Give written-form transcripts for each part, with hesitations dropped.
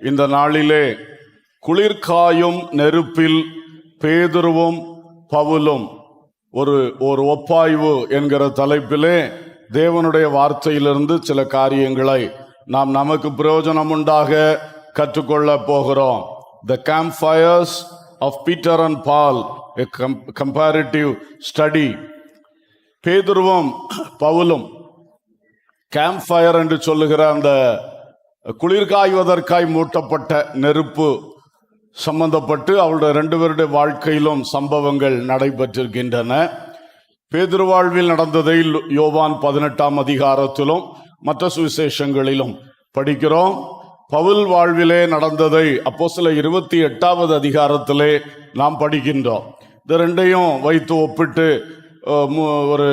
இந்த நாளிலே குளிர்காயும் நெருப்பில் பேதுருவும் பவுலும் ஒரு ஒப்பாய்வு என்கிற தலைப்பிலே தேவனுடைய வார்த்தையிலிருந்து சில காரியங்களை நாம் நமக்கு பிரயோஜனம் உண்டாக கற்றுக்கொள்ள போகிறோம். The campfires of Peter and Paul, a comparative study. பேதுருவும் பவுலும் கேம்ப் ஃபயர் என்று சொல்லுகிற அந்த குளிர்காய்வதற்காய் மூட்டப்பட்ட நெருப்பு சம்பந்தப்பட்டு அவருடைய 2 பேருடைய வாழ்க்கையிலும் சம்பவங்கள் நடைபெற்றிருக்கின்றன. பேதுரு வாழ்வில் நடந்ததை யோவான் 18ஆம் அதிகாரத்திலும் மற்ற சுவிசேஷங்களிலும் படிக்கிறோம். பவுல் வாழ்விலே நடந்ததை அப்போஸ்தலர் 28வது அதிகாரத்திலே நாம் படிக்கின்றோம். இந்த ரெண்டையும் வைத்து ஒப்பிட்டு ஒரு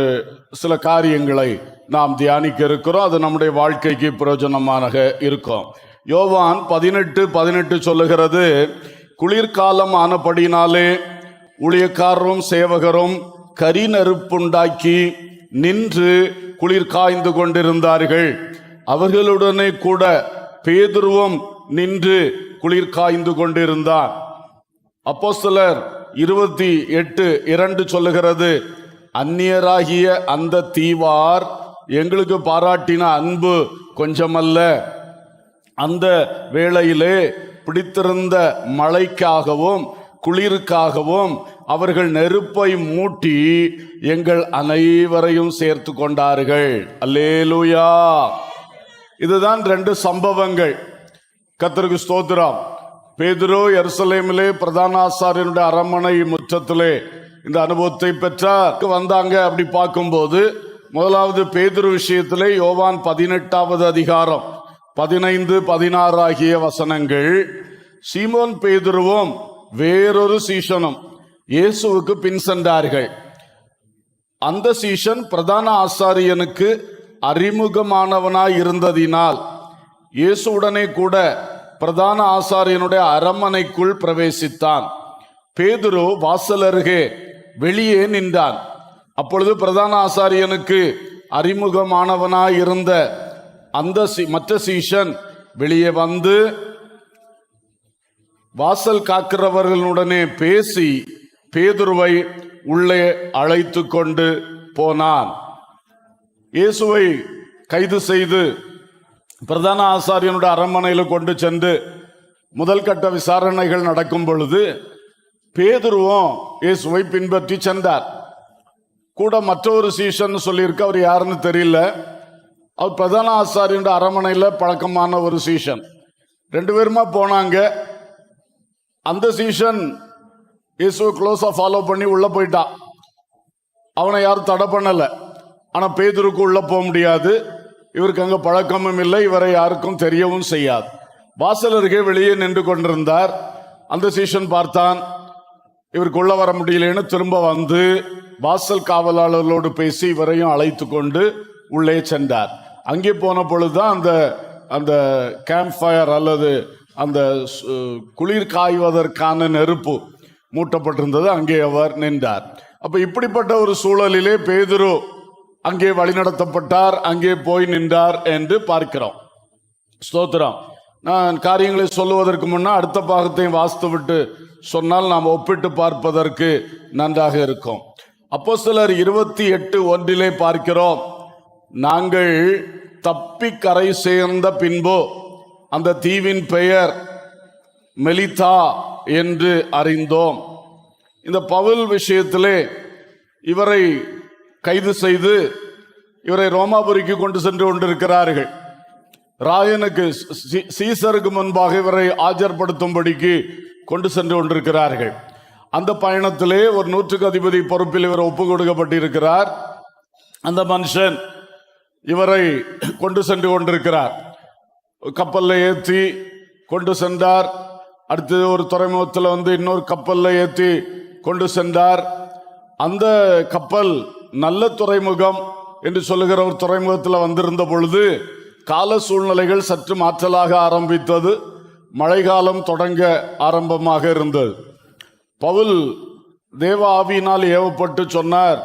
சில காரியங்களை நாம் தியானிக்க இருக்கிறோம். அது நம்முடைய வாழ்க்கைக்கு பிரயோஜனமாக இருக்கும். யோவான் 18:18 சொல்லுகிறது, குளிர்காலம் ஆனபடினாலே ஊழியக்காரரும் சேவகரும் கரி நெருப்புண்டாக்கி நின்று குளிர் காய்ந்து கொண்டிருந்தார்கள். அவர்களுடனே கூட பேதுருவும் நின்று குளிர் காய்ந்து கொண்டிருந்தார். அப்போஸ்தலர் 28:2 சொல்லுகிறது, அந்நியராகிய அந்த தீவார் எங்களுக்கு பாராட்டின அன்பு கொஞ்சமல்ல, அந்த வேளையிலே பிடித்திருந்த மழைக்காகவும் குளிருக்காகவும் அவர்கள் நெருப்பை மூட்டி எங்கள் அனைவரையும் சேர்த்து கொண்டார்கள். அல்லேலூயா. இதுதான் 2 சம்பவங்கள். கர்த்தருக்கு ஸ்தோத்திரம். பேதுரு எருசலேமிலே பிரதான ஆசாரியனுடைய அரண்மனை முற்றத்திலே இந்த அனுபவத்தை பெற்றார் வந்தாங்க. அப்படி பார்க்கும்போது முதலாவது பேதுரு விஷயத்திலே யோவான் 18வது அதிகாரம் 15-16 ஆகிய வசனங்கள், சீமோன் பேதுருவும் வேறொரு சீஷனும் இயேசுவுக்கு பின் சென்றார்கள். அந்த சீஷன் பிரதான ஆசாரியனுக்கு அறிமுகமானவனாய் இருந்ததினால் இயேசுவுடனே கூட பிரதான ஆசாரியனுடைய அரண்மனைக்குள் பிரவேசித்தான். பேதுரு வாசல் அருகே வெளியே நின்றான். அப்பொழுது பிரதான ஆசாரியனுக்கு அறிமுகமானவனாய் இருந்த அந்த மற்ற சீஷன் வெளியே வந்து வாசல் காக்கிறவர்களுடனே பேசி பேதுருவை உள்ளே அழைத்து கொண்டு போனான். இயேசுவை கைது செய்து பிரதான ஆசாரியனுடைய அரண்மனையில் கொண்டு சென்று முதல் கட்ட விசாரணைகள் நடக்கும் பொழுது பேதுருவும் இயேசுவை பின்பற்றி சென்றார். கூட மற்றொரு சீஷன் சொல்லியிருக்க, அவர் யாருன்னு தெரியல. அவர் பிரதான ஆசாரியனுடைய அரண்மனையில் பழக்கமான ஒரு சீஷன். 2 பேருமா போனாங்க. அந்த சீஷன் இயேசுவை க்ளோஸா ஃபாலோ பண்ணி உள்ள போயிட்டான். அவனை யாரும் தடை பண்ணல. ஆனா பேதுருக்கு உள்ள போக முடியாது. இவருக்கு அங்க பழக்கமும் இல்லை, இவரை யாருக்கும் தெரியவும் செய்யாது. வாசல் அருகே வெளியே நின்று கொண்டிருந்தார். அந்த சீஷன் பார்த்தான், இவருக்கு உள்ள வர முடியலன்னு திரும்ப வந்து வாசல் காவலாளர்களோடு பேசி இவரையும் அழைத்து கொண்டு உள்ளே சென்றார். அங்கே போன பொழுதுதான் அந்த கேம்ப் ஃபயர் அல்லது அந்த குளிர் காய்வதற்கான நெருப்பு மூட்டப்பட்டிருந்தது. அங்கே அவர் நின்றார். அப்ப இப்படிப்பட்ட ஒரு சூழலிலே பேதுரு அங்கே வழிநடத்தப்பட்டார், அங்கே போய் நின்றார் என்று பார்க்கிறோம். ஸ்தோத்திரம். நான் காரியங்களை சொல்லுவதற்கு முன்னா அடுத்த பாகத்தையும் வாசித்து விட்டு சொன்னால் நாம் ஒப்பிட்டு பார்ப்பதற்கு நன்றாக இருக்கும். அப்போஸ்தலர் 28:1 பார்க்கிறோம், நாங்கள் தப்பி கரை சேர்ந்த பின்பு அந்த தீவின் பெயர் மெலிதா என்று அறிந்தோம். இந்த பவுல் விஷயத்திலே இவரை கைது செய்து இவரை ரோமாபுரிக்கு கொண்டு சென்று கொண்டிருக்கிறார்கள். ராயனுக்கு சீசருக்கு முன்பாக இவரை ஆஜர்படுத்தும்படிக்கு கொண்டு சென்று கொண்டிருக்கிறார்கள். அந்த பயணத்திலே ஒரு 100க்கு அதிபதி பொறுப்பில் இவர் ஒப்பு கொடுக்கப்பட்டிருக்கிறார். அந்த மனுஷன் இவரை கொண்டு சென்று கொண்டிருக்கிறார். கப்பல்ல ஏற்றி கொண்டு சென்றார். அடுத்தது ஒரு துறைமுகத்தில் வந்து இன்னொரு கப்பல்ல ஏற்றி கொண்டு சென்றார். அந்த கப்பல் நல்ல துறைமுகம் என்று சொல்லுகிற ஒரு துறைமுகத்தில் வந்திருந்த பொழுது கால சூழ்நிலைகள் சற்று மாற்றலாக ஆரம்பித்தது. மழைக்காலம் தொடங்க ஆரம்பமாக இருந்தது. பவுல் தேவ ஆவியினால் ஏவப்பட்டு சொன்னார்,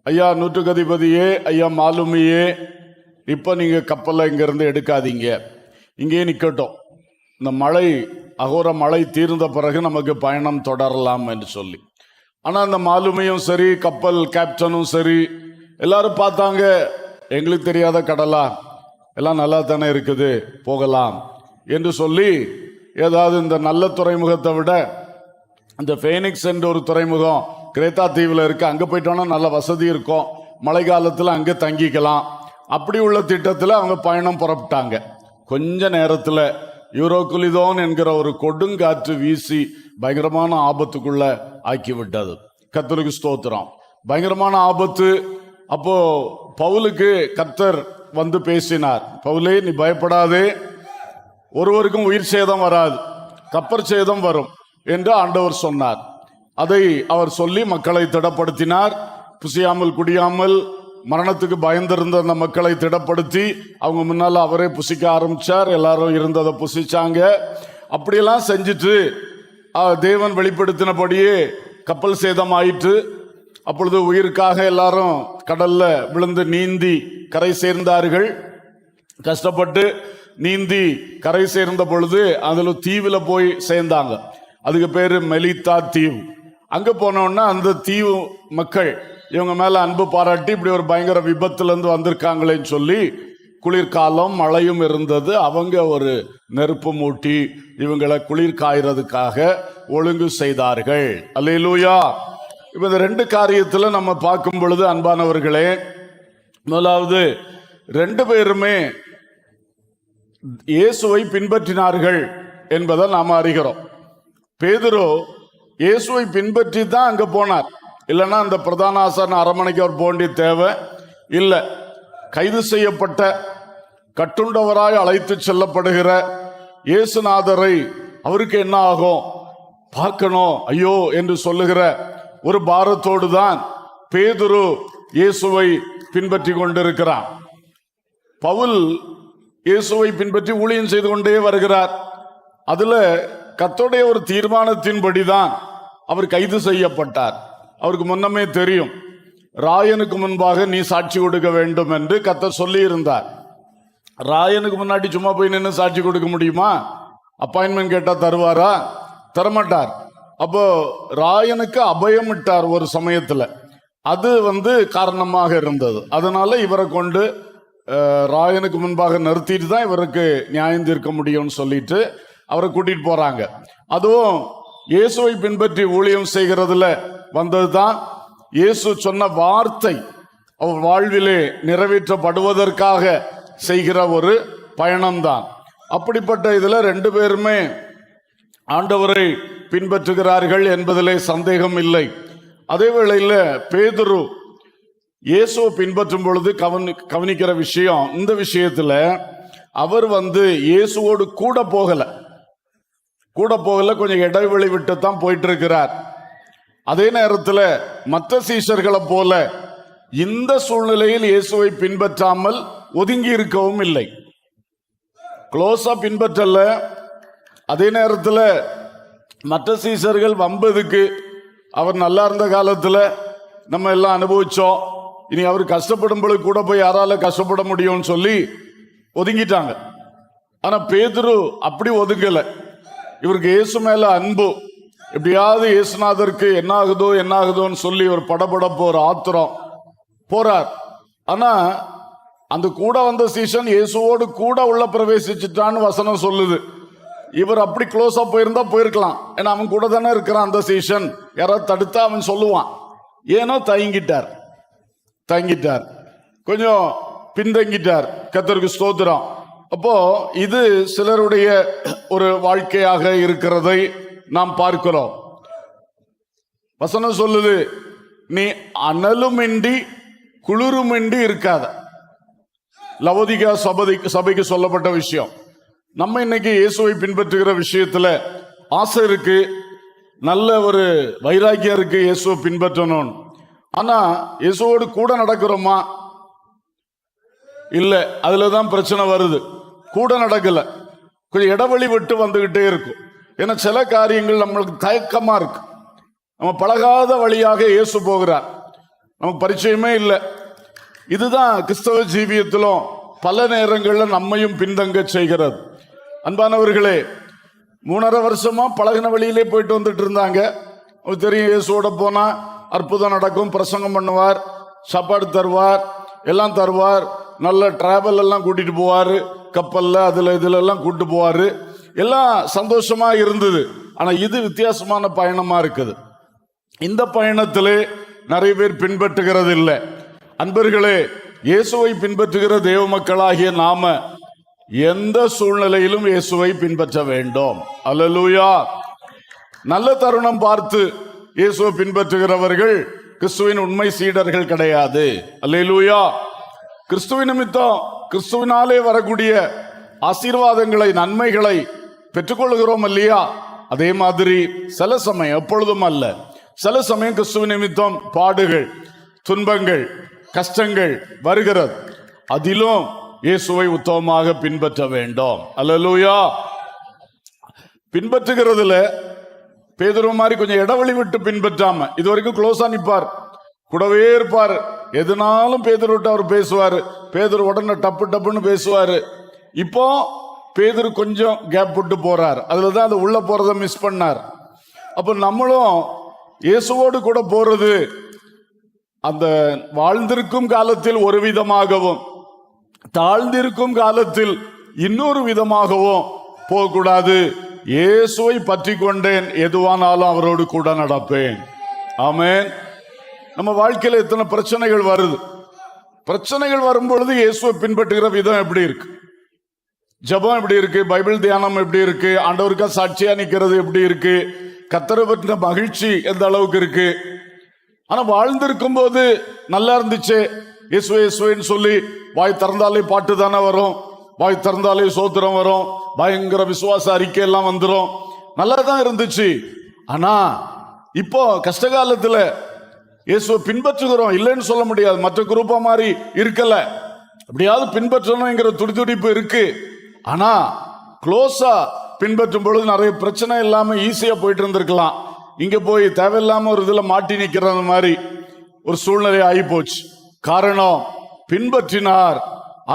ஐயா 100க்கு அதிபதியே, ஐயா மாலுமியே, இப்ப நீங்க கப்பலை இங்கிருந்து எடுக்காதீங்க, இங்கே நிக்கட்டும். இந்த மழை அகோர மழை தீர்ந்த பிறகு நமக்கு பயணம் தொடரலாம் என்று சொல்லி. ஆனால் அந்த மாலுமியும் சரி, கப்பல் கேப்டனும் சரி, எல்லாரும் பார்த்தாங்க, எங்களுக்கு தெரியாத கடலா, எல்லாம் நல்லா தானே இருக்குது, போகலாம் என்று சொல்லி ஏதாவது இந்த நல்ல துறைமுகத்தை விட இந்த ஃபேனிக்ஸ் என்ற ஒரு துறைமுகம் கிரேத்தா தீவில் இருக்கு, அங்கே போயிட்டோன்னா நல்ல வசதி இருக்கும், மழை காலத்தில் அங்கே தங்கிக்கலாம், அப்படி உள்ள திட்டத்தில் அவங்க பயணம் புறப்பட்டாங்க. கொஞ்ச நேரத்தில் யூரோகுலிதோன் என்கிற ஒரு கொடுங்காற்று வீசி பயங்கரமான ஆபத்துக்குள்ள ஆக்கி விட்டது. கர்த்தருக்கு ஸ்தோத்திரம். பயங்கரமான ஆபத்து. அப்போ பவுலுக்கு கர்த்தர் வந்து பேசினார், பவுலே நீ பயப்படாதே, ஒருவருக்கும் உயிர் சேதம் வராது, கப்பற் சேதம் வரும் என்று ஆண்டவர் சொன்னார். அதை அவர் சொல்லி மக்களை திடப்படுத்தினார். புசியாமல் குடியாமல் மரணத்துக்கு பயந்திருந்த அந்த மக்களை திடப்படுத்தி அவங்க முன்னால அவரே புசிக்க ஆரம்பிச்சார். எல்லாரும் இருந்ததை புசிச்சாங்க. அப்படியெல்லாம் செஞ்சுட்டு தேவன் வெளிப்படுத்தினபடியே கப்பல் சேதம் ஆயிற்று. அப்பொழுது உயிருக்காக எல்லாரும் கடல்ல விழுந்து நீந்தி கரை சேர்ந்தார்கள். கஷ்டப்பட்டு நீந்தி கரை சேர்ந்த பொழுது அதுல தீவுல போய் சேர்ந்தாங்க. அதுக்கு பேரு மெலித்தா தீவு. அங்க போனோம்னா அந்த தீவு மக்கள் இவங்க மேல அன்பு பாராட்டி இப்படி ஒரு பயங்கர விபத்துல இருந்து வந்திருக்காங்களேன்னு சொல்லி, குளிர்காலம் மழையும் இருந்தது, அவங்க ஒரு நெருப்பு மூட்டி இவங்களை குளிர் காயறதுக்காக ஒழுங்கு செய்தார்கள். அல்லேலூயா. இப்ப இந்த ரெண்டு காரியத்துல நம்ம பார்க்கும் பொழுது அன்பானவர்களே, முதலாவது ரெண்டு பேருமே இயேசுவை பின்பற்றினார்கள் என்பதை நாம் அறிகிறோம். பேதுரு இயேசுவை பின்பற்றி தான் அங்க போனார், இல்லைன்னா அந்த பிரதான ஆசாரியன் அரமனைக்கு அவர் போக வேண்டிய தேவை இல்லை. கைது செய்யப்பட்ட கட்டுண்டவராய் அழைத்து செல்லப்படுகிற இயேசுநாதரை அவருக்கு என்ன ஆகும் பார்க்கணும் ஐயோ என்று சொல்லுகிற ஒரு பாரத்தோடு தான் பேதுரு இயேசுவை பின்பற்றி கொண்டிருக்கிறார். பவுல் இயேசுவை பின்பற்றி ஊழியம் செய்து கொண்டே வருகிறார். அதுல கர்த்தருடைய ஒரு தீர்மானத்தின்படிதான் அவர் கைது செய்யப்பட்டார். அவருக்கு முன்னமே தெரியும், ராயனுக்கு முன்பாக நீ சாட்சி கொடுக்க வேண்டும் என்று கர்த்தர் சொல்லி இருந்தார். ராயனுக்கு முன்னாடி சும்மா போய் நின்று சாட்சி கொடுக்க முடியுமா? அப்பாயின்மெண்ட் கேட்டா தருவாரா? தரமாட்டார். அப்போ ராயனுக்கு அபயமிட்டார் ஒரு சமயத்துல. அது காரணமாக இருந்தது. அதனால இவரை கொண்டு ராயனுக்கு முன்பாக நிறுத்திட்டு தான் இவருக்கு நியாயம் தீர்க்க முடியும்னு சொல்லிட்டு அவரை கூட்டிட்டு போறாங்க. அதுவும் இயேசுவை பின்பற்றி ஊழியம் செய்கிறதுல வந்ததுதான். இயேசு சொன்ன வார்த்தை அவர் வாழ்விலே நிறைவேற்றப்படுவதற்காக செய்கிற ஒரு பயணம்தான். அப்படிப்பட்ட இதுல ரெண்டு பேருமே ஆண்டவரை பின்பற்றுகிறார்கள் என்பதிலே சந்தேகம் இல்லை. அதே வேளையில் பேதுரு இயேசுவை பின்பற்றும் பொழுது கவனிக்கிற விஷயம், இந்த விஷயத்துல அவர் இயேசுவோடு கூட போகல, கொஞ்சம் இடைவெளி விட்டு தான் போயிட்டு இருக்கிறார். அதே நேரத்தில் மற்ற சீஷர்களை போல இந்த சூழ்நிலையில் இயேசுவை பின்பற்றாமல் ஒதுங்கி இருக்கவும் இல்லை, க்ளோஸா பின்பற்றல. அதே நேரத்தில் மற்ற சீஷர்கள் வம்பதுக்கு அவர் நல்லா இருந்த காலத்தில் நம்ம எல்லாம் அனுபவிச்சோம், இனி அவர் கஷ்டப்படும் பொழுது கூட போய் யாரால கஷ்டப்பட முடியும்னு சொல்லி ஒதுங்கிட்டாங்க. ஆனா பேதுரு அப்படி ஒதுங்கல. இவருக்கு இயேசு மேல அன்பு, எப்படியாவது இயேசுநாதருக்கு என்ன ஆகுதோன்னு சொல்லி ஒரு படபடப்பு, ஒரு ஆத்திரம் போறார். ஆனா அந்த கூட வந்த சீசன் இயேசுவோடு கூட உள்ள பிரவேசிச்சுட்டான்னு வசனம் சொல்லுது. இவர் அப்படி க்ளோஸா போயிருந்தா போயிருக்கலாம், ஏன்னா அவன் கூட தானே இருக்கிறான். அந்த சீசன் யாராவது தடுத்தா அவன் சொல்லுவான். ஏனோ தயங்கிட்டார், கொஞ்சம் பின்தங்கிட்டார். கர்த்தருக்கு ஸ்தோத்திரம். அப்போ இது சிலருடைய ஒரு வாழ்க்கையாக இருக்கிறதை நாம் பார்க்கிறோம். வசனம் சொல்லுது, நீ அனலுமின்றி குளிருமின்றி இருக்காத. லவோதிகா சபைக்கு சொல்லப்பட்ட விஷயம். நம்ம இன்னைக்கு இயேசுவை பின்பற்றுகிற விஷயத்துல ஆசை இருக்கு, நல்ல ஒரு வைராக்கியம் இருக்கு இயேசுவை பின்பற்றணும். ஆனா இயேசுவோடு கூட நடக்கிறோமா? இல்ல, அதுலதான் பிரச்சனை வருது. கூட நடக்கல, கொஞ்சம் இடைவெளி விட்டு வந்துகிட்டே இருக்கும். ஏன்னா சில காரியங்கள் நம்மளுக்கு தயக்கமா இருக்கு. நம்ம பழகாத வழியாக இயேசு போகிறார், நமக்கு பரிச்சயமே இல்லை. இதுதான் கிறிஸ்தவ ஜீவியத்திலும் பல நேரங்களில் நம்மையும் பின்தங்க செய்கிறது. அன்பானவர்களே, 3.5 வருஷமா பழகின வழியிலே போயிட்டு வந்துட்டு இருந்தாங்க. தெரியும், இயேசுவோட போனா அற்புதம் நடக்கும், பிரசங்கம் பண்ணுவார், சாப்பாடு தருவார், எல்லாம் தருவார், நல்ல டிராவல் எல்லாம் கூட்டிட்டு போவாரு, கப்பல்ல அதுல இதுல எல்லாம் கூட்டு போவாரு, எல்லாம் சந்தோஷமா இருந்தது. ஆனா இது வித்தியாசமான பயணமா இருக்குது. இந்த பயணத்திலே நிறைய பேர் பின்பற்றுகிறது இல்லை. அன்பர்களே, இயேசுவை பின்பற்றுகிற தேவ மக்களாகிய நாம எந்த சூழ்நிலையிலும் இயேசுவை பின்பற்ற வேண்டும். அல்லேலூயா. நல்ல தருணம் பார்த்து இயேசுவை பின்பற்றுகிறவர்கள் கிறிஸ்துவின் உண்மை சீடர்கள் கிடையாது. அல்லேலூயா. கிறிஸ்துவின் நிமித்தம் கிறிஸ்துவினாலே வரக்கூடிய ஆசீர்வாதங்களை, நன்மைகளை பெற்றுக்கொள்கிறோம் இல்லையா? அதே மாதிரி சில சமயம், எப்பொழுதும் அல்ல, சில சமயம் கிறிஸ்துவின் நிமித்தம் பாடுகள், துன்பங்கள், கஷ்டங்கள் வருகிறது. அதிலும் இயேசுவை உத்தமமாக பின்பற்ற வேண்டும். அல்லேலூயா. பின்பற்றுகிறதுல பேதுரு மாதிரி கொஞ்சம் இடைவெளி விட்டு பின்பற்றாம, இது வரைக்கும் க்ளோஸா நிப்பார், கூடவே இருப்பார். எதுனாலும் பேதுரு விட்டு அவர் பேசுவாரு, பேதுரு உடனே டப்பு டப்புன்னு பேசுவாரு. இப்போ பேதுரு கொஞ்சம் கேப் விட்டு போறார், அதுலதான் அது உள்ள போறதை மிஸ் பண்ணார். அப்ப நம்மளும் இயேசுவோடு கூட போறது அந்த வாழ்ந்திருக்கும் காலத்தில் ஒரு விதமாகவும் தாழ்ந்திருக்கும் காலத்தில் இன்னொரு விதமாகவும் போகக்கூடாது. இயேசுவை பற்றி கொண்டேன், எதுவானாலும் அவரோடு கூட நடப்பேன். ஆமென். நம்ம வாழ்க்கையில எத்தனை பிரச்சனைகள் வருது. பிரச்சனைகள் வரும் பொழுது இயேசுவை பின்பற்றுகிற விதம் எப்படி இருக்கு, ஜெபம் எப்படி இருக்கு, பைபிள் தியானம் எப்படி இருக்கு, ஆண்டவருக்கா சாட்சியா நிக்கிறது எப்படி இருக்கு, கர்த்தரை பற்றின மகிழ்ச்சி எந்த அளவுக்கு இருக்கு. ஆனா வாழ்ந்திருக்கும் போது நல்லா இருந்துச்சு, இயேசுவே இயேசுவேன்னு சொல்லி வாய் திறந்தாலே பாட்டு தானே வரும், வாய் திறந்தாலே சோத்திரம் வரும், பயங்கர விசுவாச அறிக்கை எல்லாம் வந்துடும், நல்லா தான் இருந்துச்சு. ஆனா இப்போ கஷ்டகாலத்துல இயேசுவை பின்பற்றுகிறோம், இல்லைன்னு சொல்ல முடியாது. மற்ற குரூப்பா மாதிரி இருக்கல, அப்படியாவது பின்பற்றணுங்கிற துடிதுடிப்பு இருக்கு. ஆனா க்ளோஸா பின்பற்றும் பொழுது நிறைய பிரச்சனை இல்லாம ஈஸியா போயிட்டு இருந்திருக்கலாம். இங்க போய் தேவையில்லாம ஒரு இதுல மாட்டி நிக்கிறது மாதிரி ஒரு சூழ்நிலை ஆகி போச்சு. காரணம், பின்பற்றினார்,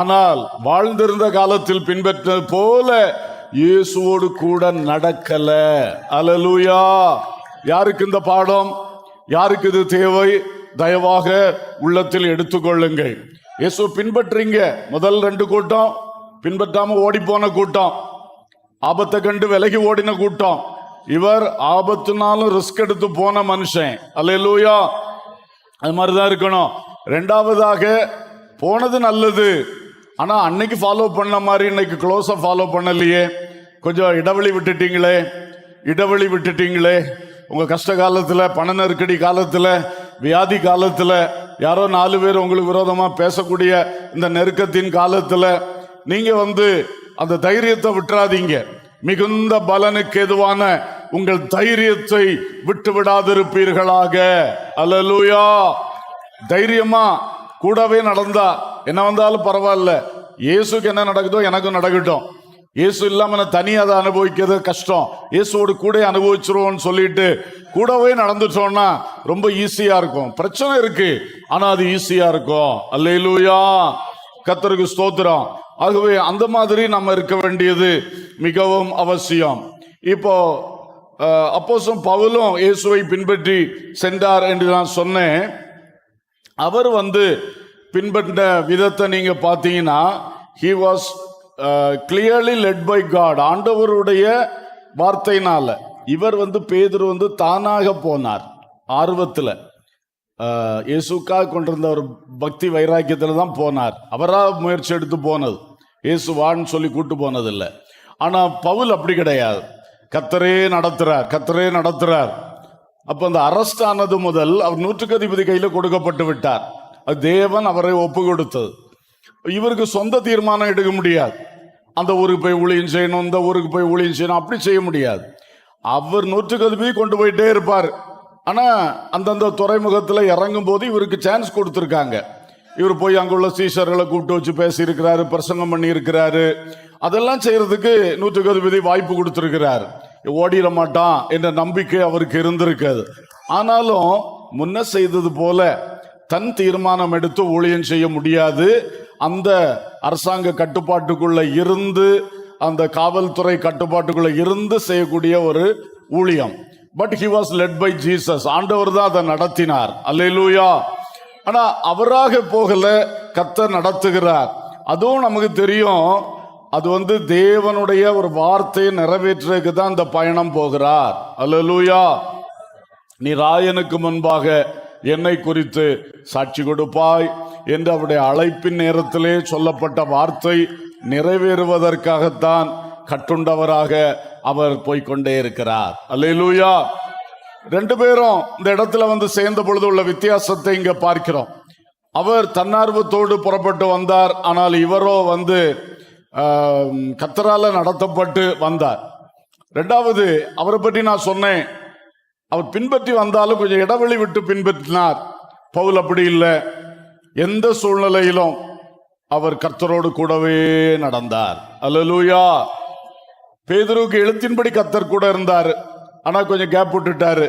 ஆனால் வாழ்ந்திருந்த காலத்தில் பின்பற்றது போல இயேசுவோடு கூட நடக்கல. அல்லேலூயா. யாருக்கு இந்த பாடம், யாருக்கு இது தேவை, தயவாக உள்ளத்தில் எடுத்துக்கொள்ளுங்கள். இயேசு பின்பற்றீங்க. முதல் 2 கூட்டம் பின்பற்றாம ஓடி போன கூட்டம், ஆபத்தை கண்டு விலகி ஓடின கூட்டம். இவர் ஆபத்துனாலும் ரிஸ்க் எடுத்து போன மனுஷன். அல்லேலூயா. அது மாதிரிதான் இருக்கணும். 2வதாக போனது நல்லது, ஆனா அன்னைக்கு ஃபாலோ பண்ண மாதிரி இன்னைக்கு க்ளோஸா ஃபாலோ பண்ணலையே, கொஞ்சம் இடைவெளி விட்டுட்டீங்களே. உங்க கஷ்ட காலத்துல, பண நெருக்கடி காலத்துல, வியாதி காலத்துல, யாரோ 4 பேர் உங்களுக்கு விரோதமா பேசக்கூடிய இந்த நெருக்கத்தின் காலத்துல நீங்க அந்த தைரியத்தை விட்டுறாதீங்க. மிகுந்த பலனுக்கு எதுவான உங்கள் தைரியத்தை விட்டு விடாதிருப்பீர்களாக. அல்லேலூயா. தைரியமா கூடவே நடந்தா என்ன வந்தாலும் பரவாயில்ல, இயேசுக்கு என்ன நடக்குதோ எனக்கும் நடக்கட்டும், இயேசு இல்லாம நான் தனியா அதை அனுபவிக்கிறது கஷ்டம், இயேசுவோடு கூட அனுபவிச்சிருவோம்னு சொல்லிட்டு கூடவே நடந்துட்டோம்னா ரொம்ப ஈஸியா இருக்கும். பிரச்சனை இருக்கு, ஆனா அது ஈஸியா இருக்கும். அல்லேலூயா. கர்த்தருக்கு ஸ்தோத்திரம். ஆகவே அந்த மாதிரி நம்ம இருக்க வேண்டியது மிகவும் அவசியம். இப்போ அப்போஸ்தலன் பவுலும் இயேசுவை பின்பற்றி சென்றார் என்று நான் சொன்னேன். அவர் பின்பற்ற விதத்தை நீங்க பார்த்தீங்கன்னா, he was clearly led by God. ஆண்டவருடைய வார்த்தையினால இவர் பேதுரு தானாக போனார். ஆர்வத்துல இயேசுக்காக கொண்டிருந்த ஒரு பக்தி வைராக்கியத்துல தான் போனார். அவராக முயற்சி எடுத்து போனது, இயேசு வான்னு சொல்லி கூட்டு போனது இல்லை. ஆனா பவுல் அப்படி கிடையாது, கர்த்தரே நடத்துறார். அப்ப அந்த அரெஸ்ட் ஆனது முதல் அவர் 100க்கு அதிபதி கையில கொடுக்கப்பட்டு விட்டார். அது தேவன் அவரை ஒப்பு கொடுத்தது. இவருக்கு சொந்த தீர்மானம் எடுக்க முடியாது. அந்த ஊருக்கு போய் ஊழியம் செய்யணும், இந்த ஊருக்கு போய் ஊழியம் செய்யணும், அப்படி செய்ய முடியாது. அவர் 100க்கு அதிபதி கொண்டு போயிட்டே இருப்பார். ஆனா அந்தந்த துறைமுகத்துல இறங்கும் போது இவருக்கு சான்ஸ் கொடுத்திருக்காங்க. இவர் போய் அங்குள்ள சீஷர்களை கூப்பிட்டு வச்சு பேசி இருக்கிறாரு, பிரசங்கம் பண்ணி இருக்கிறாரு. அதெல்லாம் செய்யறதுக்கு 100க்கு அதிபதி வாய்ப்பு கொடுத்திருக்கிறார். ஓடிட மாட்டான் என்ற நம்பிக்கை அவருக்கு இருந்திருக்காது. ஆனாலும் முன்ன செய்தது போல தன் தீர்மானம் எடுத்து ஊழியம் செய்ய முடியாது. அந்த அரசாங்க கட்டுப்பாட்டுக்குள்ள இருந்து அந்த காவல்துறை கட்டுப்பாட்டுக்குள்ள இருந்து செய்யக்கூடிய ஒரு ஊழியம். But he was led by Jesus. ஆண்டவர் தான் அதை நடத்தினார். அல்லேலூயா. ஆனா அவராக போகல, கர்த்தர் நடத்துகிறார். அதுவும் நமக்கு தெரியும், அது தேவனுடைய ஒரு வார்த்தையை நிறைவேற்றுறதுக்கு தான் இந்த பயணம் போகிறார். அல்லேலூயா. நீ ராயனுக்கு முன்பாக என்னை குறித்து சாட்சி கொடுப்பாய் என்று அவருடைய அழைப்பின் நேரத்திலே சொல்லப்பட்ட வார்த்தை நிறைவேறுவதற்காகத்தான் கட்டுண்டவராக அவர் போய்கொண்டே இருக்கிறார். அல்லேலூயா. ரெண்டு பேரும் இந்த இடத்துல சேர்ந்த பொழுது உள்ள வித்தியாசத்தை இங்க பார்க்கிறோம். அவர் தன்னார்வத்தோடு புறப்பட்டு வந்தார், ஆனால் இவரோ கர்த்தரால நடத்தப்பட்டு வந்தார். ரெண்டாவது, அவரை பற்றி நான் சொன்னேன், அவர் பின்பற்றி வந்தாலும் கொஞ்சம் இடைவெளி விட்டு பின்பற்றினார். பவுல் அப்படி இல்லை, எந்த சூழ்நிலையிலும் அவர் கர்த்தரோடு கூடவே நடந்தார். அல்லேலூயா. பேதுருவுக்கு எழுத்தின்படி கர்த்தர் கூட இருந்தார், ஆனா கொஞ்சம் கேப் விட்டுட்டாரு.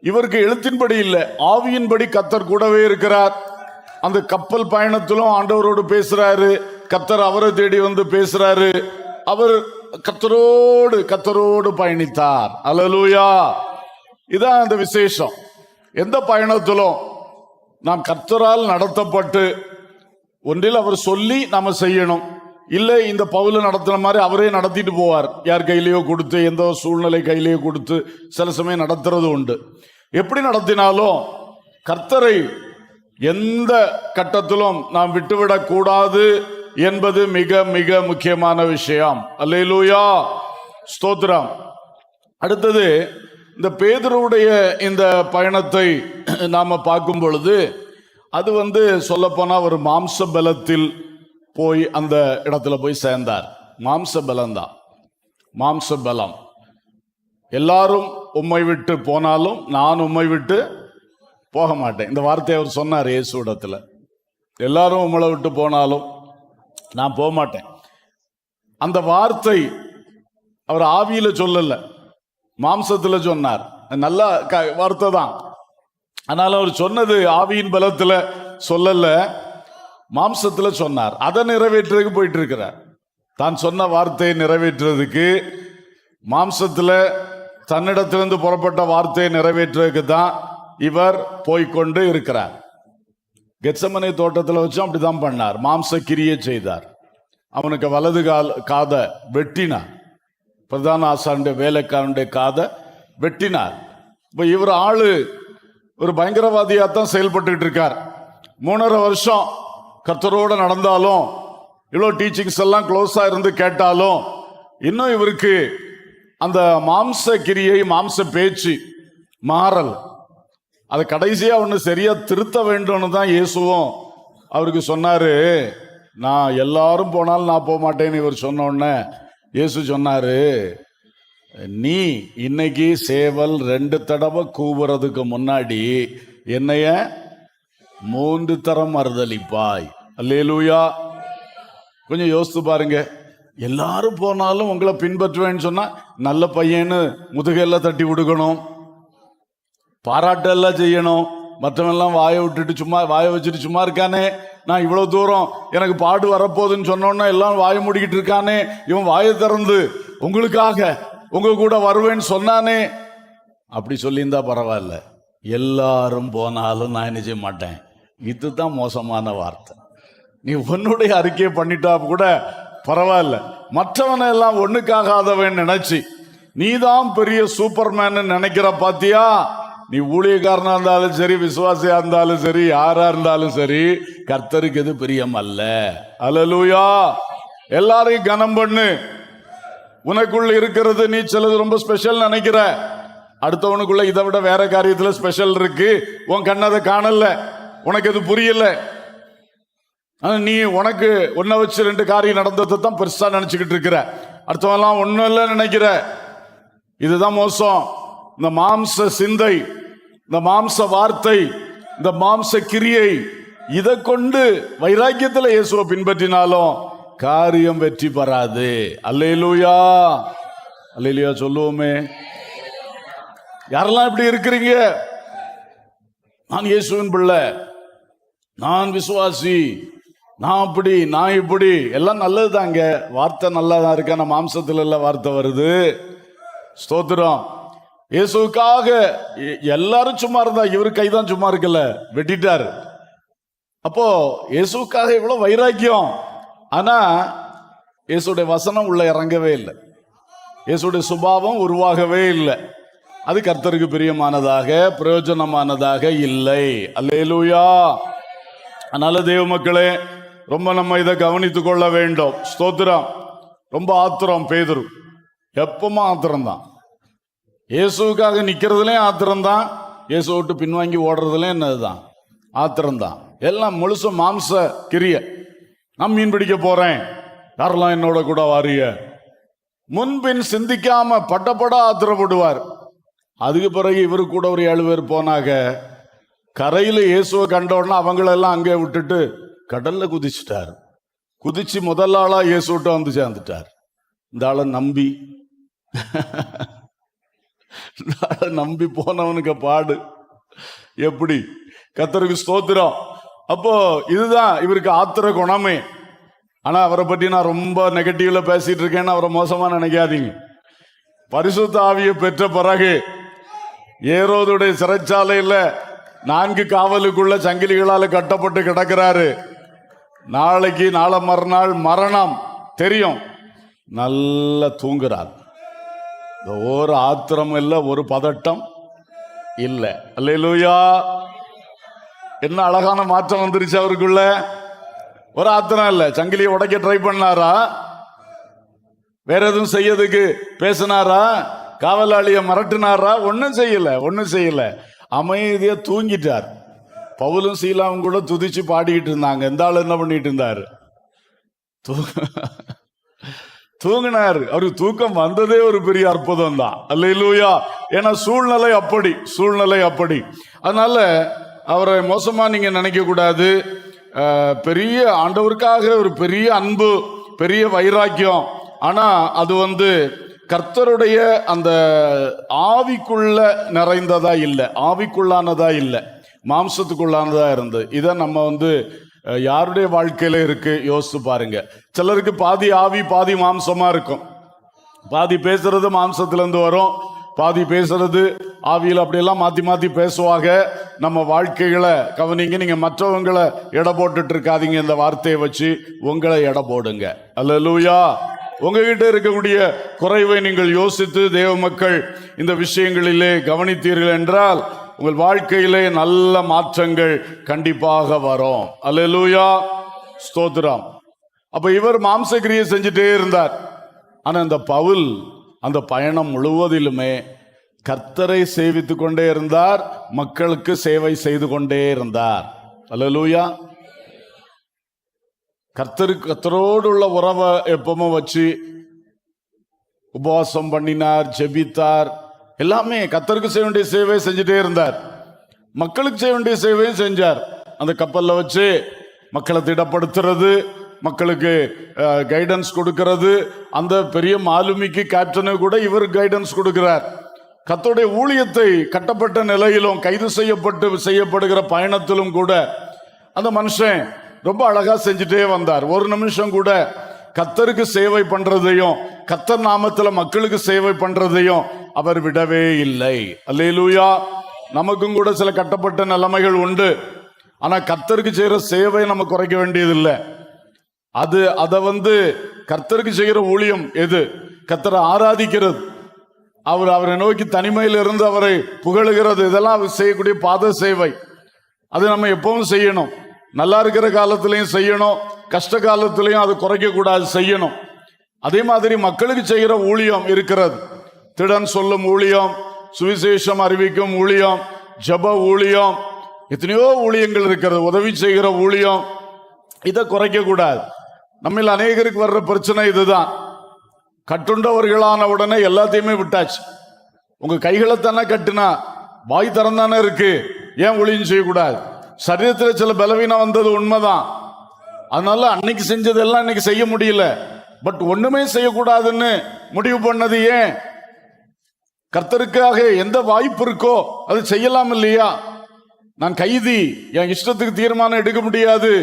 இவருக்கு எழுத்தின்படி இல்லை, ஆவியின்படி கர்த்தர் கூடவே இருக்கிறார். அந்த கப்பல் பயணத்திலும் ஆண்டவரோடு பேசுறாரு, கர்த்தர் அவரை தேடி பேசுறாரு. அவர் கர்த்தரோடு பயணித்தார். அல்லேலூயா. இதான் அந்த விசேஷம். எந்த பயணத்திலும் நாம் கர்த்தரால் நடத்தப்பட்டு, ஒன்றில் அவர் சொல்லி நாம செய்யணும், இல்லை இந்த பவுல் நடத்துற மாதிரி அவரே நடத்திட்டு போவார். யார் கையிலேயோ கொடுத்து, எந்த சூழ்நிலை கையிலேயோ கொடுத்து சில சமயம் நடத்துறது உண்டு. எப்படி நடத்தினாலும் கர்த்தரை எந்த கட்டத்திலும் நாம் விட்டுவிடக் கூடாது என்பது மிக மிக முக்கியமான விஷயம். அல்லேலூயா. ஸ்தோத்திரம். அடுத்தது, இந்த பேதுருவுடைய இந்த பயணத்தை நாம பார்க்கும் பொழுது அது சொல்லப்போனா ஒரு மாம்ச பலத்தில் போய் அந்த இடத்துல போய் சேர்ந்தார். மாம்ச பலம் தான், மாம்ச பலம். எல்லாரும் உம்மை விட்டு போனாலும் நான் உம்மை விட்டு போக மாட்டேன். இந்த வார்த்தையை அவர் சொன்னார் இயேசு இடத்துல. எல்லாரும் உம்மை விட்டு போனாலும் நான் போக மாட்டேன். அந்த வார்த்தை அவர் ஆவியில சொல்லல, மாம்சத்துல சொன்னார். நல்ல வார்த்தை தான், ஆனாலும் அவர் சொன்னது ஆவியின் பலத்துல சொல்லல, மாம்சத்துல சொன்னார். அதை நிறைவேற்றுறதுக்கு போயிட்டு இருக்கிறார். தான் சொன்ன வார்த்தையை நிறைவேற்றுறதுக்கு, மாம்சத்துல தன்னிடத்திலிருந்து புறப்பட்ட வார்த்தையை நிறைவேற்றுறதுக்கு தான் இவர் போய்கொண்டு இருக்கிறார். கெத்சமனே தோட்டத்தில் வச்சும் அப்படிதான் பண்ணார். மாம்ச கிரியை செய்தார். அவனுக்கு வலது காதை வெட்டினார். பிரதான ஆசானுடைய வேலைக்காரனுடைய காதை வெட்டினார். இப்ப இவர் ஆளு ஒரு பயங்கரவாதியாத்தான் செயல்பட்டு இருக்கார். 3.5 வருஷம் கர்த்தரோட நடந்தாலும், இவ்வளோ டீச்சிங்ஸ் எல்லாம் க்ளோஸா இருந்து கேட்டாலும், இன்னும் இவருக்கு அந்த மாம்ச கிரியை, மாம்ச பேச்சு மாறல். அதை கடைசியா ஒன்று சரியா திருத்த வேண்டும்னு தான் இயேசுவும் அவருக்கு சொன்னாரு. நான் எல்லாரும் போனாலும் நான் போக மாட்டேன்னு இவர் சொன்ன உடனே இயேசு சொன்னாரு, நீ இன்னைக்கு சேவல் 2 தடவை கூவுறதுக்கு முன்னாடி என்னைய 3 தரம் மறுதலிப்பாய். அல்லேலூயா. கொஞ்சம் யோசித்து பாருங்க. எல்லாரும் போனாலும் உங்களை பின்பற்றுவேன்னு சொன்னா நல்ல பையன்னு முதுகெல்லாம் தட்டி விடுக்கணும், பாராட்டெல்லாம் செய்யணும். மற்றவெல்லாம் வாயை வச்சுட்டு சும்மா இருக்கானே, நான் இவ்வளவு தூரம் எனக்கு பாடு வரப்போகுதுன்னு சொன்னோன்னா எல்லாம் வாயை மூடிக்கிட்டு இருக்கானே, இவன் வாயை திறந்து உங்களுக்காக உங்க கூட வருவேன்னு சொன்னானே, அப்படி சொல்லியிருந்தா பரவாயில்ல. எல்லாரும் போனாலும் நான் என்ன செய்ய மாட்டேன். இதுதான் மோசமான வார்த்தை. நீ உன்னுடைய அறிக்கையை பண்ணிட்டா கூட பரவாயில்ல, மற்றவனை எல்லாம் ஒண்ணுக்காகாதவன் நினைச்சு நீதான் பெரிய சூப்பர்மேன் நினைக்கிற பாத்தியா? நீ ஊழியக்காரனா இருந்தாலும் சரி, விசுவாசியா இருந்தாலும் சரி, யாரா இருந்தாலும் சரி, கர்த்தருக்கு எது பிரியம் அல்ல. அல்லேலூயா. எல்லாரையும் கனம் பண்ணு. உனக்குள்ள இருக்கிறது நீ சிலது ரொம்ப ஸ்பெஷல் நினைக்கிற, அடுத்தவனுக்குள்ள இதை விட வேற காரியத்துல ஸ்பெஷல் இருக்கு. உன் கண்ணதை காணல, உனக்கு எது புரியல. நீ உனக்கு ஒன்ன வச்சு 2 காரியம் நடந்ததை தான் பெருசா நினைச்சுக்கிட்டு இருக்கிற, அடுத்தவெல்லாம் ஒன்னும் இல்லை நினைக்கிற. இதுதான் மோசம். இந்த மாம்ச சிந்தை, இந்த மாம்ச வார்த்தை, இந்த மாம்ச கிரியை, இதை கொண்டு வைராக்கியத்தில் இயேசுவை பின்பற்றினாலும் காரியம் வெற்றி பெறாது. அல்லேலூயா. அல்லேலூயா சொல்லுவோமே. யாரெல்லாம் இப்படி இருக்கிறீங்க? நான் இயேசுவின் பிள்ளை, நான் விசுவாசி, நான் அப்படி நான் இப்படி எல்லாம் நல்லது தாங்க, வார்த்தை நல்லா தான் இருக்கு. ஆனா மாம்சத்துல எல்லாம் வார்த்தை வருது. ஸ்தோத்திரம். இயேசுக்காக எல்லாரும் சும்மா இருந்தா, இவரு கைதான் சும்மா இருக்கல, வெட்டிட்டாரு. அப்போ இயேசுக்காக இவ்வளவு வைராக்கியம். ஆனா இயேசுடைய வசனம் உள்ள இறங்கவே இல்லை, இயேசுடைய சுபாவம் உருவாகவே இல்லை. அது கர்த்தருக்கு பிரியமானதாக பிரயோஜனமானதாக இல்லை. அல்லேலூயா. அதனால தேவ மக்களே, ரொம்ப நம்ம இதை கவனித்துக் கொள்ள வேண்டும். ஸ்தோத்திரம். ரொம்ப ஆத்திரம் பேதுரு, எப்பவும் ஆத்திரம்தான். இயேசுக்காக நிக்கிறதுலயும் ஆத்திரம்தான், இயேசு விட்டு பின்வாங்கி ஓடுறதுலயும் என்னதுதான் ஆத்திரம்தான். எல்லாம் முழுசும் மாம்ச கிரிய. நான் மீன் பிடிக்க போறேன், யாரெல்லாம் என்னோட கூட வாரிய, முன்பின் சிந்திக்காம பட்டப்பட ஆத்திரப்படுவார். அதுக்கு பிறகு இவரு கூட ஒரு 7 பேர் போனாங்க. கரையில இயேசுவை கண்ட உடனே அவங்களெல்லாம் அங்கே விட்டுட்டு கடல்ல குதிச்சுட்டார். குதிச்சு முதல் ஆளா இயேசுட்ட வந்து சேர்ந்துட்டார். இந்த ஆளை நம்பி போனவனுக்கு பாடு எப்படி. கர்த்தருக்கு ஸ்தோத்திரம். அப்போ இதுதான் இவருக்கு ஆத்திர குணமே. ஆனா அவரை பற்றி நான் ரொம்ப நெகட்டிவ்ல பேசிட்டு இருக்கேன்னு அவரை மோசமா நினைக்காதீங்க. பரிசுத்த ஆவியை பெற்ற பிறகு ஏரோதுடைய சிறைச்சாலையில 4 காவலுக்குள்ள சங்கிலிகளால கட்டப்பட்டு கிடக்கிறாரு. நாளைக்கு நாளை மறுநாள் மரணம் தெரியும். நல்லா தூங்குறார். ஒரு ஆத்திரம் இல்ல, ஒரு பதட்டம் இல்ல. அல்லேலூயா. என்ன அழகான மாற்றம் வந்துருச்சு அவருக்குள்ள. ஒரு ஆத்திரம் இல்ல. சங்கிலியை உடைக்க ட்ரை பண்ணாரா? வேற எதுவும் செய்யறதுக்கு பேசினாரா? காவலாளிய மிரட்டினாரா? ஒன்னும் செய்யல. அமைதியா தூங்கிட்டார். பவுலும் சீலாவும் கூட துதிச்சு பாடிக்கிட்டு இருந்தாங்க. இந்த ஆள் என்ன பண்ணிட்டு இருந்தாரு? தூங்கினாரு. அவருக்கு தூக்கம் வந்ததே ஒரு பெரிய அற்புதம் தான். அல்லேலூயா. ஏன்னா சூழ்நிலை அப்படி. அதனால அவரை மோசமா நீங்க நினைக்க கூடாது. பெரிய ஆண்டவருக்காக ஒரு பெரிய அன்பு, பெரிய வைராக்கியம். ஆனா அது கர்த்தருடைய அந்த ஆவிக்குள்ள நிறைந்ததா இல்லை, ஆவிக்குள்ளானதா இல்லை, மாம்சத்துக்குள்ளானதா இருந்தது. இதை நம்ம யாருடைய வாழ்க்கையில இருக்கு யோசிச்சு பாருங்க. சிலருக்கு பாதி ஆவி பாதி மாம்சமா இருக்கும். பாதி பேசுறது மாம்சத்திலிருந்து வரும், பாதி பேசுறது ஆவியில். அப்படியெல்லாம் மாத்தி பேசுவாங்க. நம்ம வாழ்க்கைகளை கவனிங்க. நீங்க மற்றவங்களை எடை போட்டுட்டு இருக்காதீங்க. இந்த வார்த்தையை வச்சு உங்களை எடை போடுங்க. அல்லேலூயா. உங்ககிட்ட இருக்கக்கூடிய குறைவை நீங்கள் யோசித்து தேவ மக்கள் இந்த விஷயங்களிலே கவனித்தீர்கள் என்றால் உங்கள் வாழ்க்கையிலே நல்ல மாற்றங்கள் கண்டிப்பாக வரும். அல்லேலூயா. ஸ்தோத்திரம். அப்ப இவர் மாம்சக்கிரியை செஞ்சுட்டே இருந்தார். ஆனா இந்த பவுல் அந்த பயணம் முழுவதிலுமே கர்த்தரை சேவித்துக் கொண்டே இருந்தார், மக்களுக்கு சேவை செய்து கொண்டே இருந்தார். அல்லேலூயா. கர்த்தரோடு உள்ள உறவை எப்பவும் வச்சு உபவாசம் பண்ணினார், ஜெபித்தார். எல்லாமே கர்த்தருக்கு செய்ய வேண்டிய சேவை செஞ்சுட்டே இருந்தார், மக்களுக்கு செய்ய வேண்டிய சேவையும் செஞ்சார். அந்த கப்பல்ல வச்சு மக்களை திடப்படுத்துறது, மக்களுக்கு கைடன்ஸ் கொடுக்கிறது. அந்த பெரிய மாலுமிக்கு கேப்டனு கூட இவர் கைடன்ஸ் கொடுக்கிறார். கர்த்தருடைய ஊழியத்தை கட்டப்பட்ட நிலையிலும் கைது செய்யப்படுகிற பயணத்திலும் கூட அந்த மனுஷன் ரொம்ப அழகா செஞ்சுட்டே வந்தார். ஒரு நிமிஷம் கூட கர்த்தருக்கு சேவை பண்றதையும் கர்த்தர் நாமத்துல மக்களுக்கு சேவை பண்றதையும் அவர் விடவே இல்லை. அல்லேலூயா. நமக்கும் கூட சில கட்டப்பட்ட நிலைமைகள் உண்டு. ஆனா கர்த்தருக்கு செய்யற சேவை நம்ம குறைக்க வேண்டியதில்லை. அதை கர்த்தருக்கு செய்கிற ஊழியம் எது? கர்த்தரை ஆராதிக்கிறது, அவரை நோக்கி தனிமையில் இருந்து அவரை புகழுகிறது, இதெல்லாம் அவர் செய்யக்கூடிய பாத சேவை. அது நம்ம எப்பவும் செய்யணும். நல்லா இருக்கிற காலத்திலையும் செய்யணும், கஷ்ட காலத்திலையும் அது குறைக்க கூடாது, செய்யணும். அதே மாதிரி மக்களுக்கு செய்கிற ஊழியம் இருக்கிறது. திடன் சொல்லும் ஊழியம், சுவிசேஷம் அறிவிக்கும் ஊழியம், ஜப ஊழியம், எத்தனையோ ஊழியங்கள் இருக்கிறது. உதவி செய்கிற ஊழியம், இதை குறைக்க கூடாது. நம்ம அநேகருக்கு வர்ற பிரச்சனை இதுதான். கட்டுண்டவர்களான உடனே எல்லாத்தையுமே விட்டாச்சு. உங்க கைகளை தானே கட்டுனா, வாய் திறந்தானே இருக்கு, ஏன் ஊழியம் செய்யக்கூடாது? சரீரத்தில் சில பலவீனம் வந்தது உண்மைதான். அதனால அன்னைக்கு செஞ்சதெல்லாம் இன்னைக்கு செய்ய முடியல. பட் ஒண்ணுமே செய்யக்கூடாதுன்னு முடிவு பண்ணது ஏன்? கர்த்தருக்காக எந்த வாய்ப்பு இருக்கோ அது செய்யலாம் இல்லையா? நான் கைதி, என் இஷ்டத்துக்கு தீர்மானம் எடுக்க முடியாது.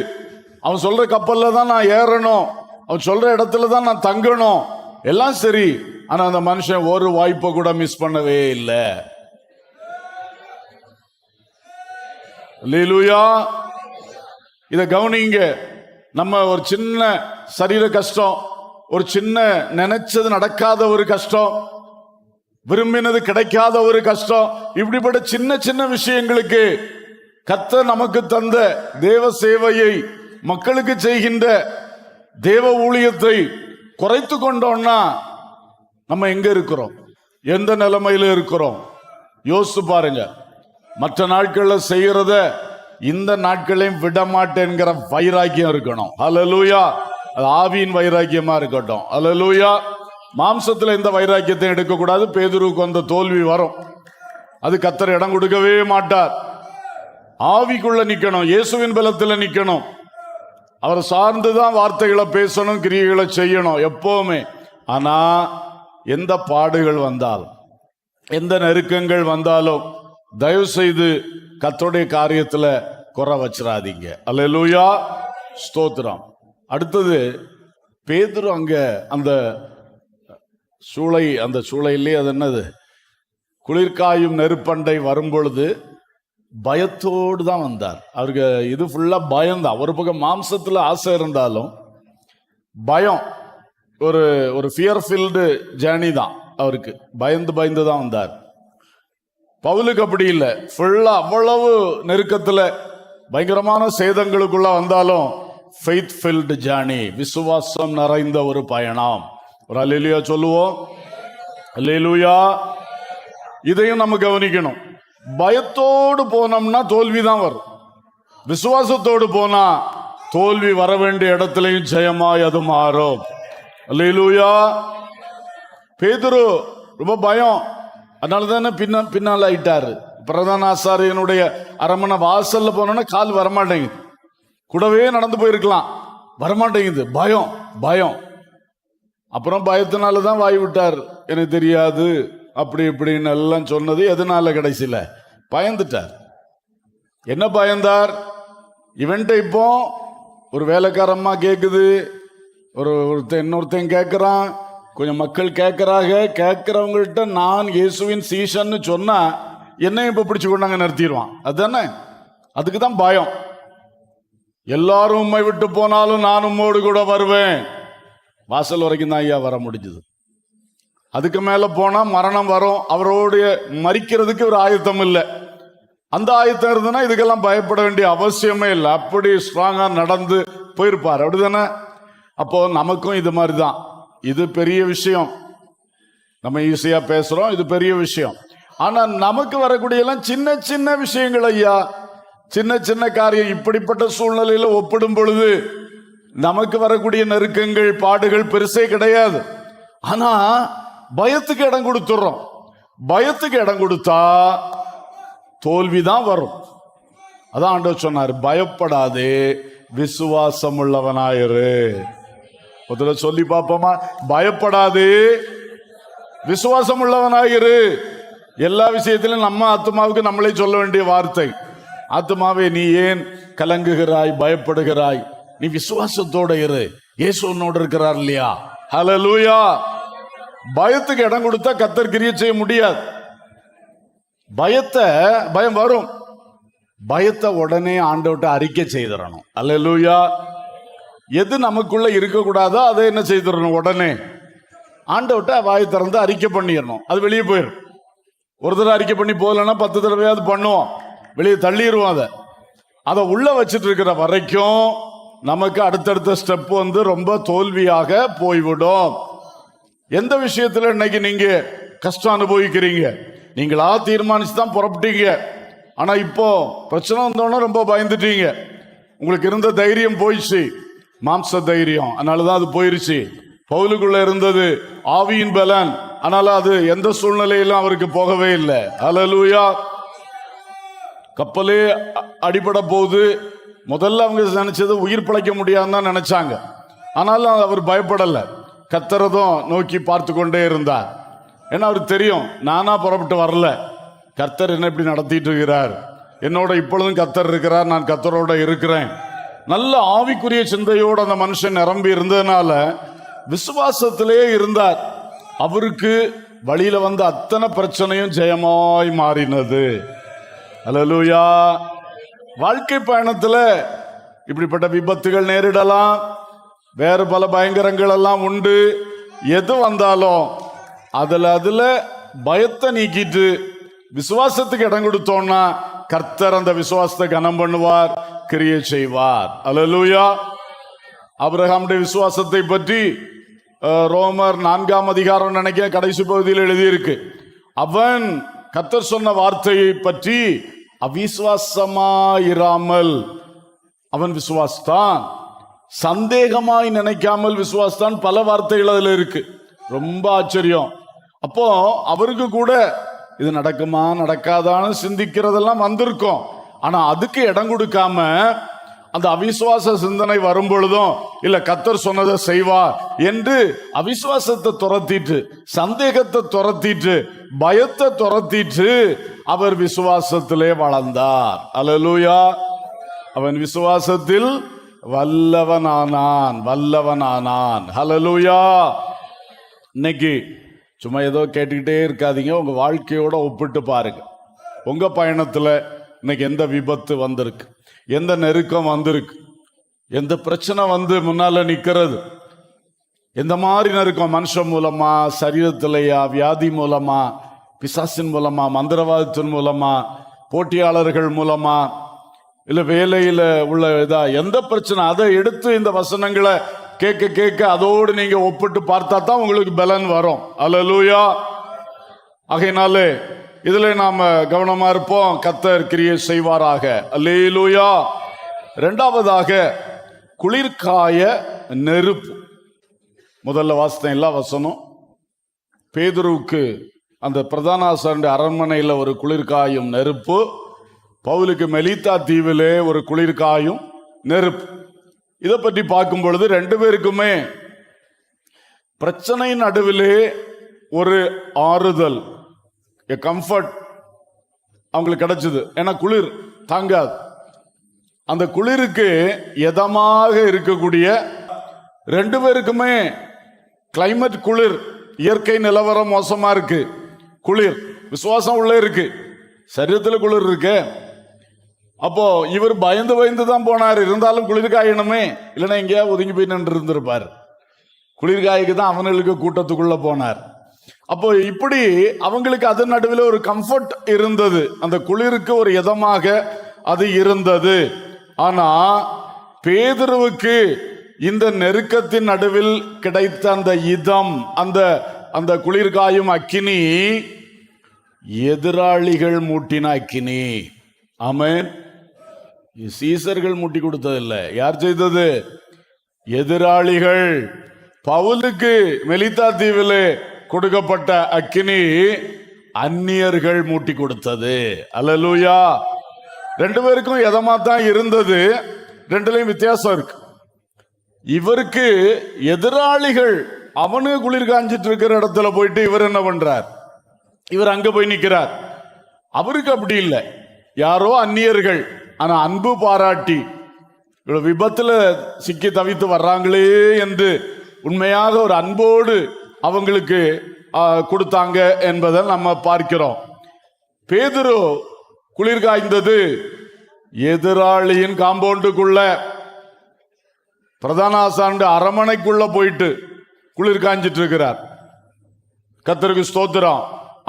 அவன் சொல்ற கப்பல்ல தான் நான் ஏறணும், அவன் சொல்ற இடத்துல தான் நான் தங்கணும், எல்லாம் சரி. ஆனா அந்த மனுஷன் ஒரு வாய்ப்பை கூட மிஸ் பண்ணவே இல்லை. அல்லேலூயா. இத கவனிங்க. நம்ம ஒரு சின்ன சரீர கஷ்டம், ஒரு சின்ன நினைச்சது நடக்காத ஒரு கஷ்டம், விரும்பினது கிடைக்காத ஒரு கஷ்டம், இப்படிப்பட்ட சின்ன சின்ன விஷயங்களுக்கு கர்த்தர் நமக்கு தந்த தேவ சேவையை, மக்களுக்கு செய்கின்ற தேவ ஊழியத்தை குறைத்து கொண்டோம்னா நம்ம எங்க இருக்கிறோம், எந்த நிலைமையில இருக்கிறோம்? யோசித்து பாருங்க. மற்ற நாட்கள்ல செய்யறத இந்த நாட்களையும் விட மாட்டேங்கிற வைராக்கியம் இருக்கணும். அல்லேலூயா. அது ஆவியின் வைராக்கியமா இருக்கட்டும். அல்லேலூயா. மாம்சத்துல எந்த வைராக்கியத்தையும் எடுக்கக்கூடாது. பேதுருவுக்கு வந்த தோல்வி வரும், அது கர்த்தர் இடம் கொடுக்கவே மாட்டார். ஆவிக்குள்ள நிக்கணும், இயேசுவின் பலத்துல நிக்கணும். அவர் சார்ந்துதான் வார்த்தைகளை பேசணும், கிரியைகளை செய்யணும் எப்பவுமே. ஆனா எந்த பாடுகள் வந்தாலும், எந்த நெருக்கங்கள் வந்தாலும் தயவு செய்து கர்த்தருடைய காரியத்துல குறை வச்சிடாதீங்க. அல்லேலூயா. ஸ்தோத்திரம். அடுத்தது பேதுரு அங்க அந்த சூளையிலே அது என்னது, குளிர்காயும் நெருப்பண்டை வரும் பொழுது பயத்தோடு தான் வந்தார். அவருக்கு இது ஃபுல்லா பயம்தான். ஒரு பக்கம் மாம்சத்துல ஆசை இருந்தாலும் பயம், ஒரு ஃபியர்ஃபில்டு ஜேர்னி தான் அவருக்கு. பயந்து தான் வந்தார். பவுலுக்கு அப்படி இல்லை. ஃபுல்லா அவ்வளவு நெருக்கத்துல பயங்கரமான சேதங்களுக்குள்ள வந்தாலும் ஃபெய்த் ஃபில்டு ஜேர்னி, விசுவாசம் நிறைந்த ஒரு பயணம். ஒரு அல்லேலூயா சொல்லுவோம். அல்லேலூயா. இதையும் நம்ம கவனிக்கணும். பயத்தோடு போனோம்னா தோல்வி தான் வரும். விசுவாசத்தோடு போனா தோல்வி வர வேண்டிய இடத்துலையும் ஜெயமாய் அது மாறும். அல்லேலூயா. பேதுரு ரொம்ப பயம், அதனால தானே பின்னால் ஆயிட்டாரு. பிரதான ஆசாரியனுடைய அரமனை வாசல்ல போனோன்னா கால் வரமாட்டேங்குது. கூடவே நடந்து போயிருக்கலாம், வரமாட்டேங்குது. பயம். அப்புறம் பயத்தினாலதான் வாய் விட்டார். எனக்கு தெரியாது அப்படி இப்படின்னு எல்லாம் சொன்னது எதனால? கடைசியில பயந்துட்டார். என்ன பயந்தார்? இவன்ட்ட இப்போ ஒரு வேலைக்காரம்மா கேக்குது, இன்னொருத்தன் கேட்கிறான், கொஞ்சம் மக்கள் கேட்கறாங்க. கேட்கிறவங்கள்ட்ட நான் இயேசுவின் சீஷன்னு சொன்னா என்னையும் இப்ப பிடிச்சு கொண்டாங்க நிறுத்திடுவான். அதுதானே, அதுக்கு தான் பயம். எல்லாரும் உம்மை விட்டு போனாலும் நான் உம்மோடு கூட வருவேன். வாசல் வரைக்கும் தான் ஐயா வர முடிஞ்சது. அதுக்கு மேல போனா மரணம் வரும். அவரோடைய மரிக்கிறதுக்கு ஒரு ஆயத்தம் இல்லை. அந்த ஆயத்தம் இருந்ததுன்னா இதுக்கெல்லாம் பயப்பட வேண்டிய அவசியமே இல்லை. அப்படி ஸ்ட்ராங்கா நடந்து போயிருப்பார். அப்படிதானே? அப்போ நமக்கும் இது மாதிரி தான். இது பெரிய விஷயம். நம்ம ஈஸியா பேசுறோம், இது பெரிய விஷயம். ஆனா நமக்கு வரக்கூடிய எல்லாம் சின்ன சின்ன விஷயங்கள் ஐயா, சின்ன சின்ன காரியம். இப்படிப்பட்ட சூழ்நிலையில ஒப்பிடும் பொழுது நமக்கு வரக்கூடிய நெருக்கங்கள், பாடுகள் பெருசே கிடையாது. ஆனா பயத்துக்கு இடம் கொடுத்துறோம். பயத்துக்கு இடம் கொடுத்தா தோல்விதான் வரும். அதான் ஆண்டவர் சொன்னார், பயப்படாதே விசுவாசம் உள்ளவனாயிரு. முதல்ல சொல்லி பார்ப்போமா? பயப்படாதே விசுவாசம் உள்ளவனாயிரு. எல்லா விஷயத்திலும் நம்ம ஆத்மாவுக்கு நம்மளே சொல்ல வேண்டிய வார்த்தை. ஆத்மாவே, நீ ஏன் கலங்குகிறாய், பயப்படுகிறாய்? நீ விசுவாசத்தோட இரு, இயேசு உன்னோடு இருக்கிறார் இல்லையா? ஹல்லேலூயா. பயத்துக்கு இடம் கொடுத்தா கர்த்தர் கிரியை செய்ய முடியாது. பயம் வரும். பயத்தை உடனே ஆண்டவர்ட்ட அறிக்கை செய்திடணும். ஹல்லேலூயா. எது நமக்குள்ள இருக்கக்கூடாதோ அதை என்ன செய்திடணும்? உடனே ஆண்டவர்ட்ட வாய் திறந்து அறிக்கை பண்ணிடணும். அது வெளியே போயிடும். ஒரு தடவை அறிக்கை பண்ணி போகலன்னா 10 தடவையாவது பண்ணுவோம், வெளியே தள்ளிடுவோம். அதை உள்ள வச்சுட்டு இருக்கிற வரைக்கும் நமக்கு அடுத்தடுத்த ஸ்டெப் ரொம்ப தோல்வியாக போய்விடும். எந்த விஷயத்துல இன்னைக்கு நீங்க கஷ்டம் அனுபவிக்கிறீங்க? நீங்களா தீர்மானிச்சு தான் புறப்பட்டீங்க. ஆனா இப்போ பிரச்சனை வந்தோன்னா ரொம்ப பயந்துட்டீங்க. உங்களுக்கு இருந்த தைரியம் போயிடுச்சு, மாம்ச தைரியம், அதனாலதான் அது போயிருச்சு. பவுலுக்குள்ள இருந்தது ஆவியின் பலன், அதனால அது எந்த சூழ்நிலையிலும் அவருக்கு போகவே இல்லை. ஹல்லேலூயா. கப்பலே அடிபட போகுது. முதல்ல அவங்க நினைச்சது உயிர் பிழைக்க முடியாதுன்னு தான் நினைச்சாங்க. ஆனாலும் அவர் பயப்படலை. கர்த்தரதும் நோக்கி பார்த்து கொண்டே இருந்தார். ஏன்னா அவருக்கு தெரியும், நானா புறப்பட்டு வரல, கர்த்தர் என்ன இப்படி நடத்திட்டு இருக்கிறார், என்னோட இப்பொழுதும் கர்த்தர் இருக்கிறார், நான் கர்த்தரோட இருக்கிறேன். நல்ல ஆவிக்குரிய சிந்தையோடு அந்த மனுஷன் நிரம்பி இருந்ததுனால விசுவாசத்திலே இருந்தார். அவருக்கு வழியில வந்த அத்தனை பிரச்சனையும் ஜெயமாய் மாறினது. அல்லேலூயா. வாழ்க்கை பயணத்துல இப்படிப்பட்ட விபத்துகள் நேரிடலாம், வேறு பல பயங்கரங்கள் எல்லாம் உண்டு. எது வந்தாலும் அதுல பயத்தை நீக்கிட்டு விசுவாசத்துக்கு இடம் கொடுத்தோம்னா கர்த்தர் அந்த விசுவாசத்தை கனம் பண்ணுவார், கிரியை செய்வார். அல்லேலூயா. ஆபிரகாமுடைய விசுவாசத்தை பற்றி ரோமர் 4ஆம் அதிகாரம் நினைக்க கடைசி பகுதியில் எழுதியிருக்கு. அவன் கர்த்தர் சொன்ன வார்த்தையை பற்றி அவிசுவாசமாயிராமல் அவன் விசுவாசித்தான், சந்தேகமாய் நினைக்காமல் விசுவாசித்தான். பல வார்த்தைகள் அதுல இருக்கு, ரொம்ப ஆச்சரியம். அப்போ அவருக்கு கூட இது நடக்குமா நடக்காதான்னு சிந்திக்கிறதெல்லாம் வந்திருக்கும். ஆனா அதுக்கு இடம் கொடுக்காம அந்த அவிசுவாச சிந்தனை வரும் பொழுதும் இல்ல கர்த்தர் சொன்னதை செய்வார் என்று அவிசுவாசத்தை துரத்திட்டு, சந்தேகத்தை துரத்திட்டு, பயத்தை துரத்திட்டு அவர் விசுவாசத்திலே வளர்ந்தார். அல்லேலூயா. அவன் விசுவாசத்தில் வல்லவனானான். அல்லேலூயா. இன்னைக்கு சும்மா ஏதோ கேட்டுக்கிட்டே இருக்காதீங்க, உங்க வாழ்க்கையோட ஒப்பிட்டு பாருங்க. உங்க பயணத்துல இன்னைக்கு எந்த விபத்து வந்திருக்கு, எந்த நெருக்கம் வந்திருக்கு, எந்த பிரச்சனை முன்னால நிக்கிறது, எந்த மாதிரி நெருக்கம்? மனுஷன் மூலமா, சரீரத்திலையா, வியாதி மூலமா, பிசாசின் மூலமா, மந்திரவாதத்தின் மூலமா, போட்டியாளர்கள் மூலமா, இல்ல வேலையில உள்ள இதா, எந்த பிரச்சனை? அதை எடுத்து இந்த வசனங்களை கேட்க கேட்க அதோடு நீங்க ஒப்பிட்டு பார்த்தா தான் உங்களுக்கு பலன் வரும். அல்லேலூயா. ஆகையினாலே இதுல நாம கவனமா இருப்போம். கர்த்தர் கிரியை செய்வாராக. அல்லேலூயா. இரண்டாவதாக குளிர்காய நெருப்பு. முதல்ல வாசித்த எல்லா வசனம் பேதுருவுக்கு அந்த பிரதான ஆசாரிய அரண்மனையில் ஒரு குளிர்காயும் நெருப்பு, பவுலுக்கு மெலித்தா தீவிலே ஒரு குளிர்காயும் நெருப்பு. இதை பற்றி பார்க்கும் பொழுது ரெண்டு பேருக்குமே பிரச்சனை நடுவிலே ஒரு ஆறுதல், கம்ஃபர்ட் அவங்களுக்கு கிடைச்சது. ஏன்னா குளிர் தாங்காது. அந்த குளிருக்கு எதமாக இருக்கக்கூடிய ரெண்டு பேருக்குமே கிளைமேட் குளிர், இயற்கை நிலவரம் மோசமா இருக்கு, குளிர், விசுவாசம் உள்ள இருக்கு, சரீரத்தில் குளிர் இருக்கு. அப்போ இவர் பயந்து பயந்து தான் போனார். இருந்தாலும் குளிர்காயணுமே, இல்லைன்னா எங்கேயா ஒதுங்கி போய் நின்று இருந்திருப்பார். குளிர்காய்க்கு தான் அவங்களுக்கு கூட்டத்துக்குள்ள போனார். அப்போ இப்படி அவங்களுக்கு அது நடுவில் ஒரு கம்ஃபர்ட் இருந்தது, அந்த குளிருக்கு ஒரு இதமாக அது இருந்தது. ஆனா பேதுருவுக்கு இந்த நெருக்கத்தின் நடுவில் கிடைத்த அந்த இதம், அந்த குளிர்காயும் அக்கினி எதிராளிகள் மூட்டின அக்கினி. ஆமென். சீசர்கள் மூட்டி கொடுத்ததில்லை. யார் செய்தது? எதிராளிகள். பவுலுக்கு மெலித்தா தீவிலே கொடுக்கப்பட்ட அக்கினி அந்நியர்கள் மூட்டி கொடுத்தது. அல்லேலூயா. ரெண்டு பேருக்கும் எதமா தான் இருந்தது, ரெண்டுலயும் வித்தியாசம் இருக்கு. இவருக்கு எதிராளிகள், அவனு குளிர் காஞ்சிட்டு இருக்கிற இடத்துல போயிட்டு இவர் என்ன பண்றார்? இவர் அங்க போய் நிற்கிறார். அவருக்கு அப்படி இல்லை, யாரோ அந்நியர்கள், ஆனா அன்பு பாராட்டி இவ்வளவு விபத்துல சிக்கி தவித்து வர்றாங்களே என்று உண்மையாக ஒரு அன்போடு அவங்களுக்கு கொடுத்தாங்க என்பதை நம்ம பார்க்கிறோம். பேதுரு குளிர் காய்ந்தது எதிராளியின் காம்பவுண்டுக்குள்ள, பிரதான ஆசாரிய அரண்மனைக்குள்ள போயிட்டு குளிர் காய்ஞ்சிட்டு இருக்கிறார். கர்த்தருக்கு ஸ்தோத்திரம்.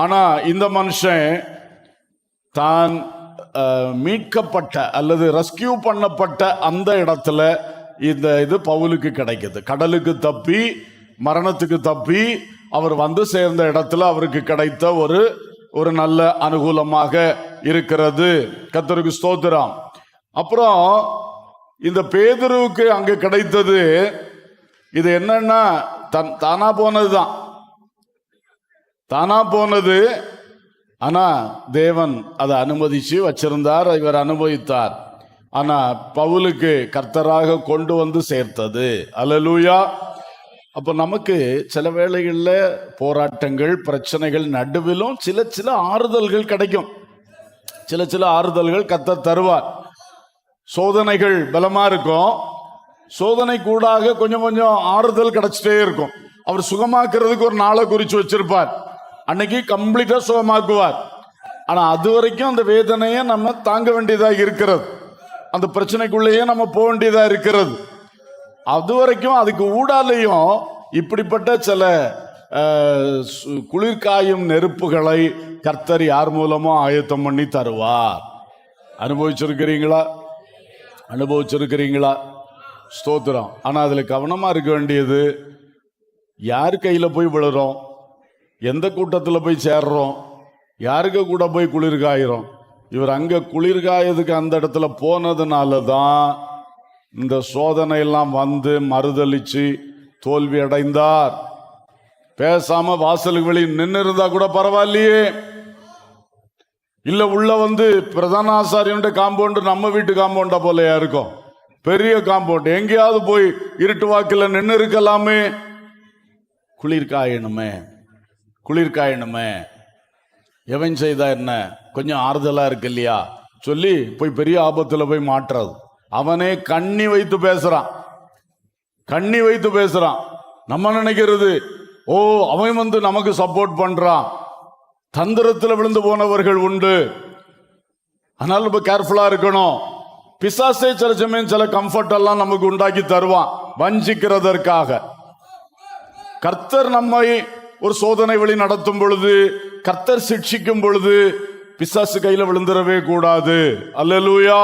ஆனா இந்த மனுஷன் தான் மீட்கப்பட்ட அல்லது ரெஸ்கியூ பண்ணப்பட்ட அந்த இடத்துல இந்த இது பவுலுக்கு கிடைக்குது. கடலுக்கு தப்பி, மரணத்துக்கு தப்பி அவர் வந்து சேர்ந்த இடத்துல அவருக்கு கிடைத்த ஒரு நல்ல அனுகூலமாக இருக்கிறது. கர்த்தருக்கு ஸ்தோத்திரம். அப்புறம் இந்த பேதுருவுக்கு அங்க கிடைத்தது இது என்னன்னா, தானா போனதுதான், தானா போனது. ஆனா தேவன் அதை அனுமதிச்சு வச்சிருந்தார், இவர் அனுபவித்தார். ஆனா பவுலுக்கு கர்த்தராக கொண்டு வந்து சேர்த்தது. அல்லேலூயா. அப்போ நமக்கு சில வேளைகளில் போராட்டங்கள், பிரச்சனைகள் நடுவிலும் சில ஆறுதல்கள் கிடைக்கும். சில ஆறுதல்கள் கர்த்தர் தருவார். சோதனைகள் பலமா இருக்கும். சோதனை கூடாக கொஞ்சம் கொஞ்சம் ஆறுதல் கிடைச்சிட்டே இருக்கும். அவர் சுகமாக்குறதுக்கு ஒரு நாளை குறிச்சு வச்சிருப்பார். அன்னைக்கு கம்ப்ளீட்டா சுகமாக்குவார். ஆனா அது வரைக்கும் அந்த வேதனையை நம்ம தாங்க வேண்டியதா இருக்கிறது. அந்த பிரச்சனைக்குள்ளேயே நம்ம போக வேண்டியதா இருக்கிறது. அது வரைக்கும் அதுக்கு ஊடாலையும் இப்படிப்பட்ட சில குளிர்காயும் நெருப்புகளை கர்த்தர் யார் மூலமோ ஆயத்தம் பண்ணி தருவார். அனுபவிச்சிருக்கிறீங்களா? அனுபவிச்சிருக்கிறீங்களா? ஸ்தோத்திரம். ஆனா அதுல கவனமா இருக்க வேண்டியது, யார் கையில போய் விழுறோம், எந்த கூட்டத்தில் போய் சேர்றோம், யாருக்கு கூட போய் குளிர்காயிரும். இவர் அங்க குளிர்காயதுக்கு அந்த இடத்துல போனதுனால தான் இந்த சோதனை எல்லாம் வந்து மறுதளிச்சு தோல்வி அடைந்தார். பேசாம வாசலுக்கு வெளியே நின்று இருந்தா கூட பரவாயில்லையே. இல்ல உள்ள வந்து பிரதான ஆசாரியனுடைய காம்பவுண்டு நம்ம வீட்டு காம்பவுண்டா போலயா இருக்கும், பெரிய காம்பவுண்ட். எங்கேயாவது போய் இருட்டு வாக்கில் நின்று இருக்கலாமே. குளிர்காயணுமே, குளிர்காயணுமே. எவன் செய்தா என்ன, கொஞ்சம் ஆறுதலா இருக்கு இல்லையா சொல்லி போய் பெரிய ஆபத்துல போய் மாட்டுறது. அவனே கண்ணி வைத்து பேசுறான், கண்ணி வைத்து பேசுறான். நம்ம நினைக்கிறது, ஓ அவன் வந்து நமக்கு சப்போர்ட் பண்றான். தந்திரத்தில் விழுந்து போனவர்கள் உண்டு. அதனால ரொம்ப கேர்ஃபுல்லா இருக்கணும். பிசாசே சில சமயம் சில கம்ஃபர்ட் எல்லாம் நமக்கு உண்டாக்கி தருவான் வஞ்சிக்கிறதற்காக. கர்த்தர் நம்மை ஒரு சோதனை வழி நடத்தும் பொழுது, கர்த்தர் சிக்ஷிக்கும் பொழுது பிசாசு கையில விழுந்துடவே கூடாது. அல்லேலூயா.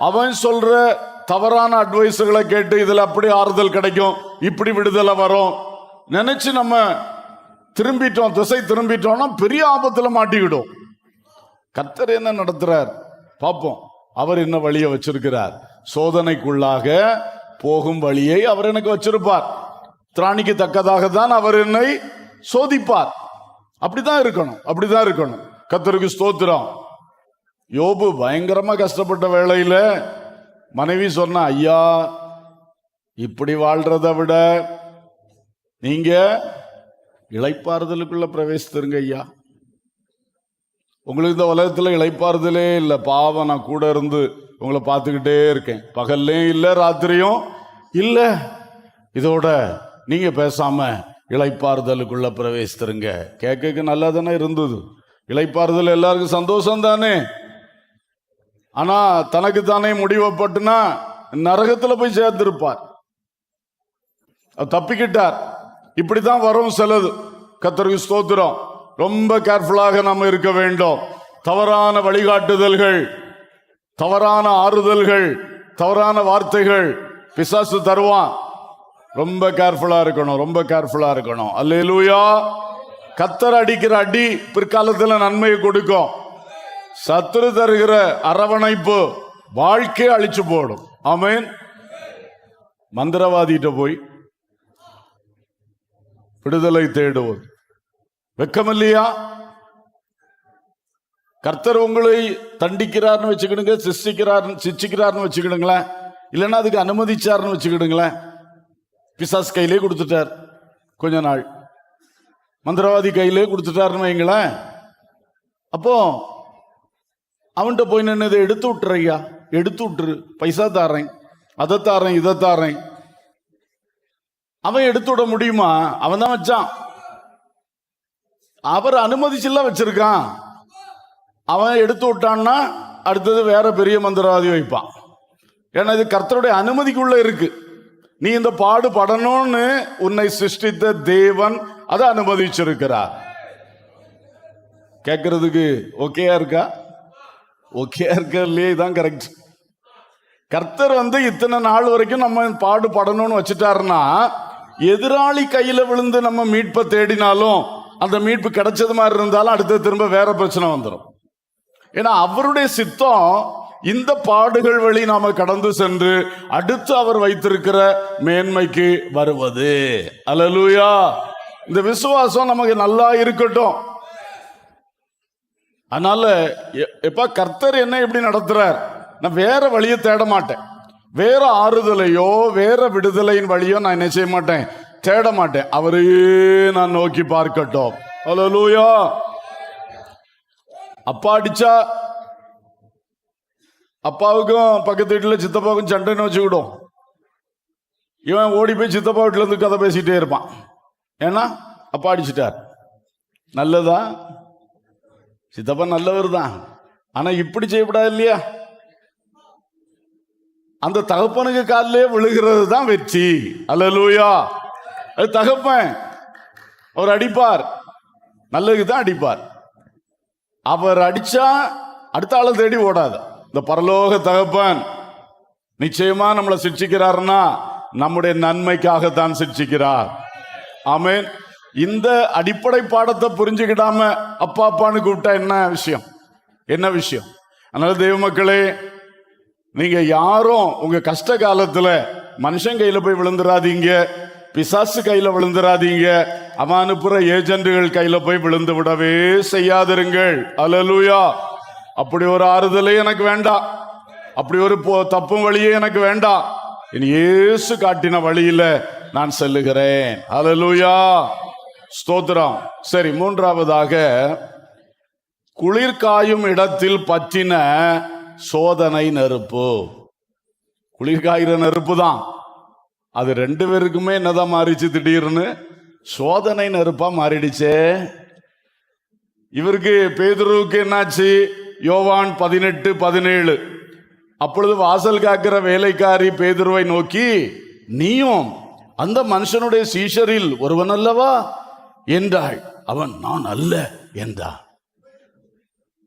அவன் சொல்ற தவறான அட்வைஸ்களை கேட்டு இதுல அப்படி ஆறுதல் கிடைக்கும், இப்படி விடுதலை வரும் நினைச்சு நம்ம திரும்பிட்டோம், திசை திரும்பிட்டோம்னா பெரிய ஆபத்துல மாட்டிக்கிடும். கர்த்தர் என்ன நடத்துறார் பார்ப்போம். அவர் என்ன வழியை வச்சிருக்கிறார், சோதனைக்குள்ளாக போகும் வழியை அவர் எனக்கு வச்சிருப்பார். திராணிக்கு தக்கதாக தான் அவர் என்னை சோதிப்பார். அப்படிதான் இருக்கணும், அப்படிதான் இருக்கணும். கர்த்தருக்கு ஸ்தோத்திரம். யோபு பயங்கரமா கஷ்டப்பட்ட வேளையில மனைவி சொன்ன, ஐயா இப்படி வாழ்றதை விட நீங்க இளைப்பாறுதலுக்குள்ள பிரவேசித்திருங்க ஐயா. உங்களுக்கு இந்த உலகத்துல இளைப்பாறுதலே இல்லை. பாவம், நான் கூட இருந்து உங்களை பார்த்துக்கிட்டே இருக்கேன், பகல்லையும் இல்லை ராத்திரியும் இல்லை. இதோட நீங்க பேசாம இளைப்பாறுதலுக்குள்ள பிரவேசித்திருங்க. கேட்க நல்லா தானே இருந்தது. இளைப்பாறுதல் எல்லாருக்கும் சந்தோஷம் தானே. ஆனா தனக்கு தானே முடிவப்பட்டுனா நரகத்துல போய் சேர்ந்திருப்பார். தப்பிக்கிட்டார். இப்படித்தான் வரும் சிலது. கர்த்தருக்கு ஸ்தோத்திரம். ரொம்ப கேர்ஃபுல்லாக நம்ம இருக்க வேண்டும். தவறான வழிகாட்டுதல்கள், தவறான ஆறுதல்கள், தவறான வார்த்தைகள் பிசாசு தருவான். ரொம்ப கேர்ஃபுல்லா இருக்கணும், ரொம்ப கேர்ஃபுல்லா இருக்கணும். அல்லேலூயா. கர்த்தர் அடிக்கிற அடி பிற்காலத்துல நன்மையை கொடுக்கும். சத்துரு தருகிற அரவணைப்பு வாழ்க்கையை அழிச்சு போடும். ஆமென். மந்திரவாதிட்ட போய் விடுதலை தேடுவது வெக்கமில்லையா? கர்த்தர் உங்களை தண்டிக்கிறார்னு வச்சுக்கிடுங்க, சிச்சிக்கிறார்னு வச்சுக்கிடுங்களேன், இல்லைன்னா அதுக்கு அனுமதிச்சார்னு வச்சுக்கிடுங்களேன். பிசாஸ் கையிலே கொடுத்துட்டார், கொஞ்ச நாள் மந்திரவாதி கையிலே கொடுத்துட்டாருன்னு வைங்களேன். அப்போ அவன்கிட்ட போய் நின்று இதை எடுத்து விட்டுறையா, எடுத்து விட்டுரு, பைசா தாரேன், அதை தாரேன், இதை தாரேன். அவன் எடுத்து விட முடியுமா? அவன் தான் வச்சான், அவர் அனுமதிச்சுலாம் வச்சிருக்கான். அவன் எடுத்து விட்டான்னா அடுத்தது வேற பெரிய மந்திரவாதி வைப்பான். ஏன்னா இது கர்த்தருடைய அனுமதிக்குள்ள இருக்கு. நீ இந்த பாடு படணும்னு உன்னை சிருஷ்டித்த தேவன் அதை அனுமதிச்சிருக்கிறார். கேட்கறதுக்கு ஓகேயா இருக்கா? ஓகேயா இருக்கா இல்லையே? தான் கரெக்ட். கர்த்தர் வந்து இத்தனை நாள் வரைக்கும் நம்ம பாடு படணும்னு வச்சுட்டாருன்னா, எதிராளி கையில விழுந்து நம்ம மீட்பை தேடினாலும் அந்த மீட்பு கிடைச்சது மாதிரி இருந்தாலும் அடுத்து திரும்ப வேற பிரச்சனை வந்துடும். ஏன்னா அவருடைய சித்தம் இந்த பாடுகள் வழி நாம கடந்து சென்று அடுத்து அவர் வைத்திருக்கிற மேன்மைக்கு வருவது. அல்லேலூயா. இந்த விசுவாசம் நமக்கு நல்லா இருக்கட்டும். அதனால எப்ப கர்த்தர் என்ன எப்படி நடத்துறார், நான் வேற வழியை தேட மாட்டேன். வேற ஆறுதலையோ வேற விடுதலையின் வழியோ நான் என்ன செய்ய மாட்டேன், தேட மாட்டேன். அவரையே நான் நோக்கி பார்க்கட்டும். அல்லேலூயா. அப்பா அடிச்சா அப்பாவுக்கும் பக்கத்து வீட்டுல சித்தப்பாவுக்கும் சண்டைன்னு வச்சுக்கிடும். இவன் ஓடி போய் சித்தப்பா வீட்டுல இருந்து கதை பேசிட்டே இருப்பான். ஏன்னா அப்பா அடிச்சிட்டார். நல்லதா? சித்தப்பா நல்லவர் தான், ஆனா இப்படி செய்யப்படாது இல்லையா? அந்த தகப்பனுக்கு காலிலே விழுகிறது தான் வெற்றி. அல்லேலூயா. அது தகப்பன், அவர் அடிப்பார், நல்லதுக்கு தான் அடிப்பார். அவர் அடிச்சா அடுத்த ஆளை தேடி ஓடாது. இந்த பரலோக தகப்பன் நிச்சயமா நம்மளை சிட்சிக்கிறார்னா நம்முடைய நன்மைக்காகத்தான் சிட்சிக்கிறார். ஆமென். இந்த அடிப்படை பாடத்தை புரிஞ்சுக்கிடாம அப்பா அப்பான்னு கூப்பிட்டா என்ன விஷயம்? என்ன விஷயம்? அதனால தெய்வ மக்களே, நீங்க யாரும் உங்க கஷ்ட காலத்துல மனுஷன் கையில போய் விழுந்துடாதீங்க, பிசாசு கையில விழுந்துடாதீங்க, அவன் அனுப்புற ஏஜென்ட்டுகள் கையில போய் விழுந்து விடவே செய்யாதிருங்கள். அல்லேலூயா. அப்படி ஒரு ஆறுதலே எனக்கு வேண்டாம், அப்படி ஒரு தப்பும் வழியே எனக்கு வேண்டாம். இனி இயேசு காட்டின வழியில நான் செல்லுகிறேன். அல்லேலூயா. ஸ்தோத்திரம். சரி, மூன்றாவதாக குளிர்காயும் இடத்தில் பற்றின சோதனை நெருப்பு. குளிர்காயிற நெருப்பு தான். அது ரெண்டு பேருக்குமே என்னதான் மாறிச்சு? திடீர்னு சோதனை நெருப்பா மாறிடுச்சே. இவருக்கு பேதுருவுக்கு என்னாச்சு? யோவான் 18:17, அப்பொழுது வாசல் காக்கிற வேலைக்காரி பேதுருவை நோக்கி, நீயும் அந்த மனுஷனுடைய சீஷரில் ஒருவன் அல்லவா என்றாள். அவன், நான் அல்ல என்றான்.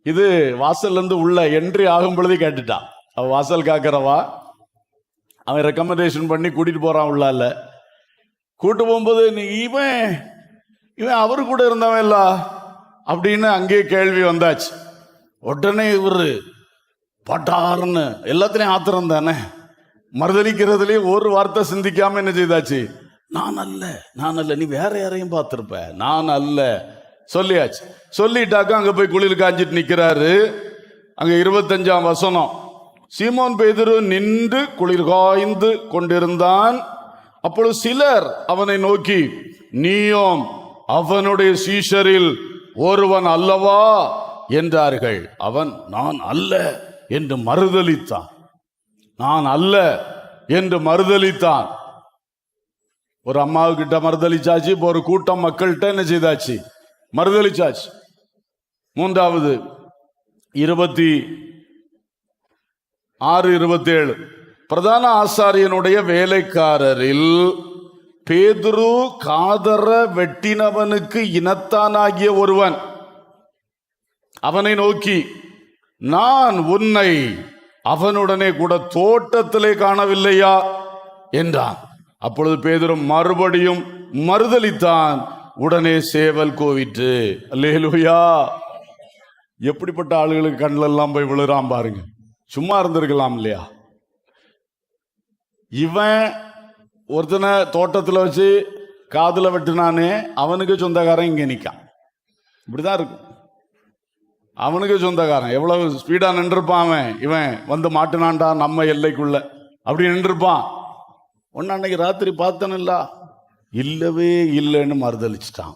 இது வாசல்ல இருந்து உள்ள என்ட்ரி ஆகும் பொழுது கேட்டுட்டான். அவ வாசல் காக்கிறவா, அவன் ரெக்கமெண்டேஷன் பண்ணி கூட்டிட்டு போறான். உள்ளால கூட்டு போகும்போது, நீ இவன் அவரு கூட இருந்தவன் இல்ல அப்படின்னு அங்கே கேள்வி வந்தாச்சு. உடனே இவரு பட்டாருன்னு எல்லாத்திலையும் ஆத்திரம் தானே, மறுதளிக்கிறதுலயும் ஒரு வார்த்தை சிந்திக்காம என்ன செய்தாச்சு? நான் அல்ல, நான் அல்ல, நீ வேற யாரையும் பார்த்திருப்ப, நான் அல்ல சொல்லியாச்சு. சொல்லிட்டாக்க அங்க போய் குளிர் காஞ்சிட்டு நிக்கிறாரு. அங்க 25ஆம் வசனம், சீமோன் பேதுரு நின்று குளிர் காய்ந்து கொண்டிருந்தான். அப்பொழுது சிலர் அவனை நோக்கி, நீயும் அவனுடைய சீஷரில் ஒருவன் அல்லவா என்றார்கள். அவன், நான் அல்ல என்று மறுதலித்தான். நான் அல்ல என்று மறுதலித்தான். ஒரு அம்மாவுக்கிட்ட மறுதலிச்சாச்சு, இப்போ ஒரு கூட்டம் மக்கள்கிட்ட என்ன செய்தாச்சு? மறுதலிச்சாச்சு. மூன்றாவது 26-27, பிரதான ஆசாரியனுடைய வேலைக்காரரில் பேதுரு காதர வெட்டினவனுக்கு இனத்தானாகிய ஒருவன் அவனை நோக்கி, நான் உன்னை அவனுடனே கூட தோட்டத்திலே காணவில்லையா என்றான். அப்பொழுது பேதுரு மறுபடியும் மறுதலித்தான். உடனே சேவல் கோவிற்று. அல்லேலூயா. எப்படிப்பட்ட ஆளுகளுக்கு கண்ணில் எல்லாம் போய் விழுறான் பாருங்க. சும்மா இருந்திருக்கலாம் இல்லையா? இவன் ஒருத்தனை தோட்டத்தில் வச்சு காதுல வெட்டினானே, அவனுக்கு சொந்தக்காரன் இங்க நிக்கான். இப்படிதான் இருக்கும். அவனுக்கு சொந்தக்காரன் எவ்வளவு ஸ்பீடா நின்றுப்பான். இவன் வந்து மாட்டினான்டா நம்ம எல்லைக்குள்ள அப்படி நின்றுப்பான். ஒன்னு அன்னைக்கு ராத்திரி பார்த்தனில்ல, இல்லவே இல்லைன்னு மறுதளிச்சிட்டான்.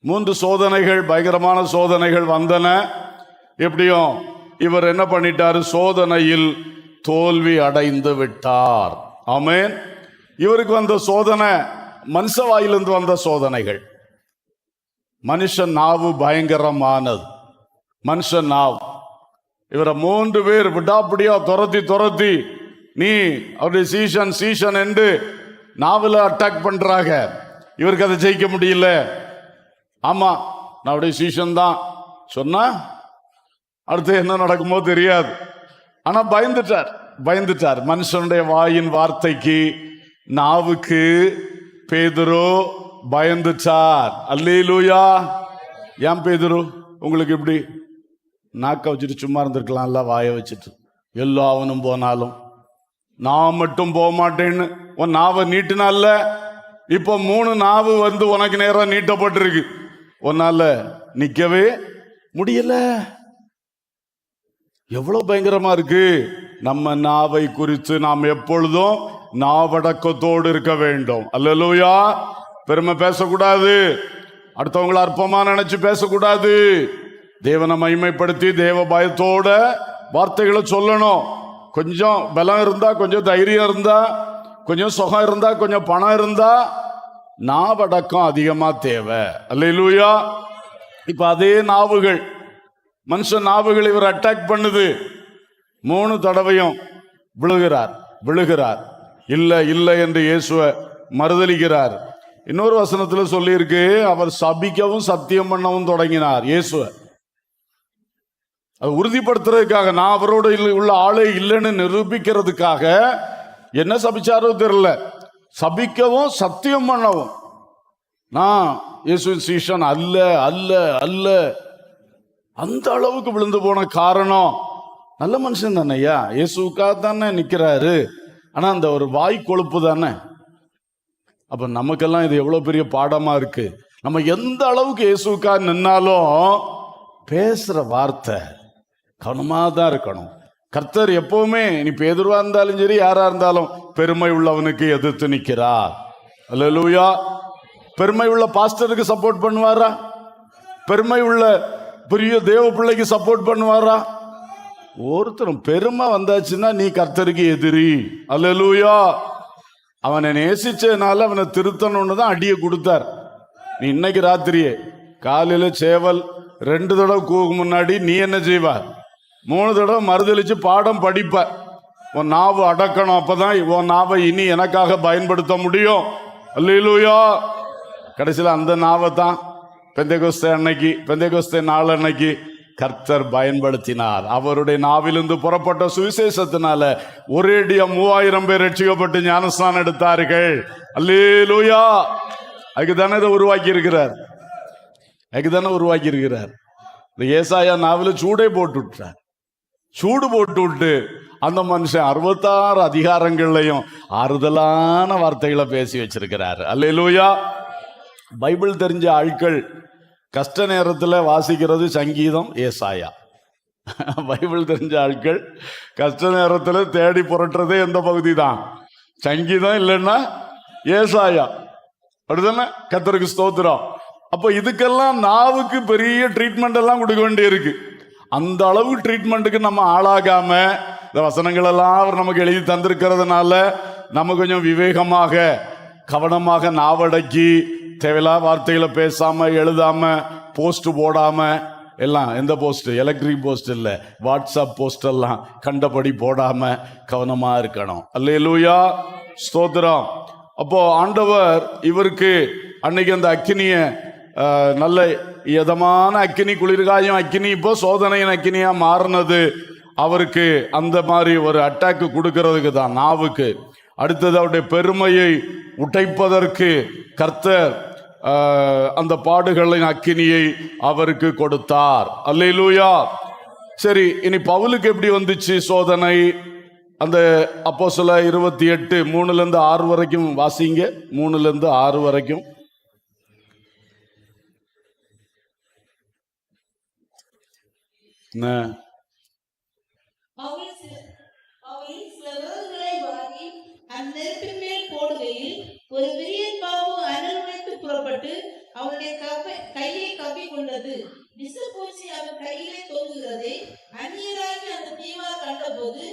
3 சோதனைகள், பயங்கரமான சோதனைகள் வந்தன. எப்படியும் இவர் என்ன பண்ணிட்டாரு? சோதனையில் தோல்வி அடைந்து விட்டார். ஆமென். இவருக்கு வந்த சோதனை மனுஷ வாயிலிருந்து வந்த சோதனைகள். மனுஷன் நாவு பயங்கரமானது. மனுஷன் நாவு. இவரை 3 பேர் விடாப்பிடியா துரத்தி நீ அவருடைய சீசன் என்று நாவல அட்டாக் பண்றாங்க. இவருக்கு அதை ஜெயிக்க முடியல. ஆமா, நான் அவருடைய சீசன் தான் சொன்னா அடுத்து என்ன நடக்குமோ தெரியாது. ஆனா பயந்துட்டார். மனுஷனுடைய வாயின் வார்த்தைக்கு, நாவுக்கு பேதுரு பயந்துட்டார். அல்லேலூயா. ஏன் பேதுரு உங்களுக்கு இப்படி நாக்க வச்சுட்டு சும்மா இருந்திருக்கலாம்ல? வாயை வச்சுட்டு எல்லாவனும் போனாலும் நான் மட்டும் போக மாட்டேன்னு உன் நாவை நீட்டினால. இப்ப 3 நாவு வந்து உனக்கு நேரம் நீட்டப்பட்டிருக்கு. உன்னால நிக்கவே முடியல. எவ்வளவு பயங்கரமா இருக்கு. நம்ம நாவை குறித்து நாம் எப்பொழுதும் நாவடக்கத்தோடு இருக்க வேண்டும். அல்லேலூயா. பெருமை பேசக்கூடாது, அடுத்தவங்களை அற்பமா நினைச்சு பேசக்கூடாது. தேவனை மகிமைப்படுத்தி தேவ பயத்தோட வார்த்தைகளை சொல்லணும். கொஞ்சம் பலம் இருந்தா, கொஞ்சம் தைரியம் இருந்தா, கொஞ்சம் சுகம் இருந்தா, கொஞ்சம் பணம் இருந்தா, நாவடக்கம் அதிகமா தேவை. அல்லேலூயா. இப்ப அதே நாவுகள், மனுஷன் நாவுகள் இவர் அட்டாக் பண்ணுது. 3 தடவையும் விழுகிறார். இல்ல இல்ல என்று இயேசுவை மறுதலிக்கிறார். இன்னொரு வசனத்துல சொல்லி இருக்கு, அவர் சபிக்கவும் சத்தியம் பண்ணவும் தொடங்கினார் இயேசுவை. அது உறுதிப்படுத்துறதுக்காக, நான் அவரோட உள்ள ஆளே இல்லைன்னு நிரூபிக்கிறதுக்காக என்ன சபிச்சாரோ தெரியல, சபிக்கவும் சத்தியம் பண்ணவும். நான் இயேசுவின் சீஷன் அல்ல அல்ல அல்ல. அந்த அளவுக்கு விழுந்து போன காரணம், நல்ல மனுஷன் தானே ஐயா, இயேசுக்காக தானே நிக்கிறாரு. ஆனா அந்த ஒரு வாய் கொழுப்பு தானே. அப்ப நமக்கெல்லாம் இது எவ்வளவு பெரிய பாடமா இருக்கு. நம்ம எந்த அளவுக்கு இயேசுக்காக நின்னாலும் பேசுற வார்த்தை கவனமா தான் இருக்கணும். கர்த்தர் எப்பவுமே, நீ பேதுருவா இருந்தாலும் சரி, யாரா இருந்தாலும், பெருமை உள்ளவனுக்கு எதிர்த்து நிற்கிறார். அல்லேலூயா. பெருமை உள்ள பாஸ்டருக்கு சப்போர்ட் பண்ணுவாரா? பெருமை உள்ள பெரிய தேவ பிள்ளைக்கு சப்போர்ட் பண்ணுவாரா? ஒருத்தரும் பெருமை வந்தாச்சுன்னா நீ கர்த்தருக்கு எதிரி. அல்லேலூயா. அவனை நேசிச்சதுனால அவனை திருத்தணும்னு தான் அடியை கொடுத்தார். நீ இன்னைக்கு ராத்திரியே காலையில சேவல் 2 தடவை கூக்கு முன்னாடி நீ என்ன செய்வ? 3 தடவை மறுதளிச்சு பாடம் படிப்ப. உன் நாவு அடக்கணும். அப்பதான் உன் நாவை இனி எனக்காக பயன்படுத்த முடியும். அல்லேலூயா. கடைசியில் அந்த நாவை தான் பெந்தேகோஸ்தே நாள் அன்னைக்கு கர்த்தர் பயன்படுத்தினார். அவருடைய நாவிலிருந்து புறப்பட்ட சுவிசேஷத்தினால ஒரேடியா 3000 பேர் ரட்சிக்கப்பட்டு ஞானஸ்நானம் எடுத்தார்கள். அல்லேலூயா. அதுக்கு தானே இதை உருவாக்கி இருக்கிறார். இந்த ஏசாயா நாவில சூடே போட்டு விட்டார். சூடு போட்டு விட்டு அந்த மனுஷன் 66 அதிகாரங்கள்லையும் ஆறுதலான வார்த்தைகளை பேசி வச்சிருக்கிறார். அல்லேலூயா. பைபிள் தெரிஞ்ச ஆட்கள் கஷ்ட நேரத்தில் வாசிக்கிறது சங்கீதம், ஏசாயா. பைபிள் தெரிஞ்ச ஆட்கள் கஷ்ட நேரத்தில் தேடி புரட்டுறதே எந்த பகுதி தான்? சங்கீதம், இல்லைன்னா ஏசாயா. அப்படிதானே? கர்த்தருக்கு ஸ்தோத்திரம். அப்போ இதுக்கெல்லாம் நாவுக்கு பெரிய ட்ரீட்மெண்ட் எல்லாம் கொடுக்க வேண்டிய இருக்கு. அந்த அளவு ட்ரீட்மெண்ட்டுக்கு நம்ம ஆளாகாம, இந்த வசனங்கள் எல்லாம் அவர் நமக்கு எழுதி தந்திருக்கிறதுனால நம்ம கொஞ்சம் விவேகமாக கவனமாக நாவடக்கி தேவையில்லாத வார்த்தைகளை பேசாம, எழுதாம, போஸ்ட் போடாம, எல்லாம் எந்த போஸ்ட், எலக்ட்ரிக் போஸ்ட் இல்லை, வாட்ஸ்அப் போஸ்ட் எல்லாம் கண்டபடி போடாம கவனமா இருக்கணும். அல்லேலூயா. ஸ்தோத்திரம். அப்போ ஆண்டவர் இவருக்கு அன்னைக்கு அந்த அக்கினிய நல்ல இதமான அக்கினி, குளிர்காயும் அக்கினி இப்போ சோதனையின் அக்கினியா மாறினது அவருக்கு அந்த மாதிரி ஒரு அட்டாக்கு கொடுக்கறதுக்கு தான், நாவுக்கு. அடுத்தது அவருடைய பெருமையை உடைப்பதற்கு கர்த்தர் அந்த பாடுகளின் அக்கினியை அவருக்கு கொடுத்தார். அல்லேலூயா. சரி, இனி பவுலுக்கு எப்படி வந்துச்சு சோதனை? அந்த அப்போஸ்தலர் 28 3-6 வரைக்கும் வாசிங்க. 3-6 வரைக்கும். அந்நெருப்பின் மேல் போடுகையில் ஒரு விரியன் பாம்பு அனலுடைத்து புறப்பட்டு அவனுடைய கையை கவ்வி கொண்டது. விஷப்பூச்சி அவன் கையிலே தொங்குகிறதை அந்நியராகி அந்த தீவார் கண்டபோது,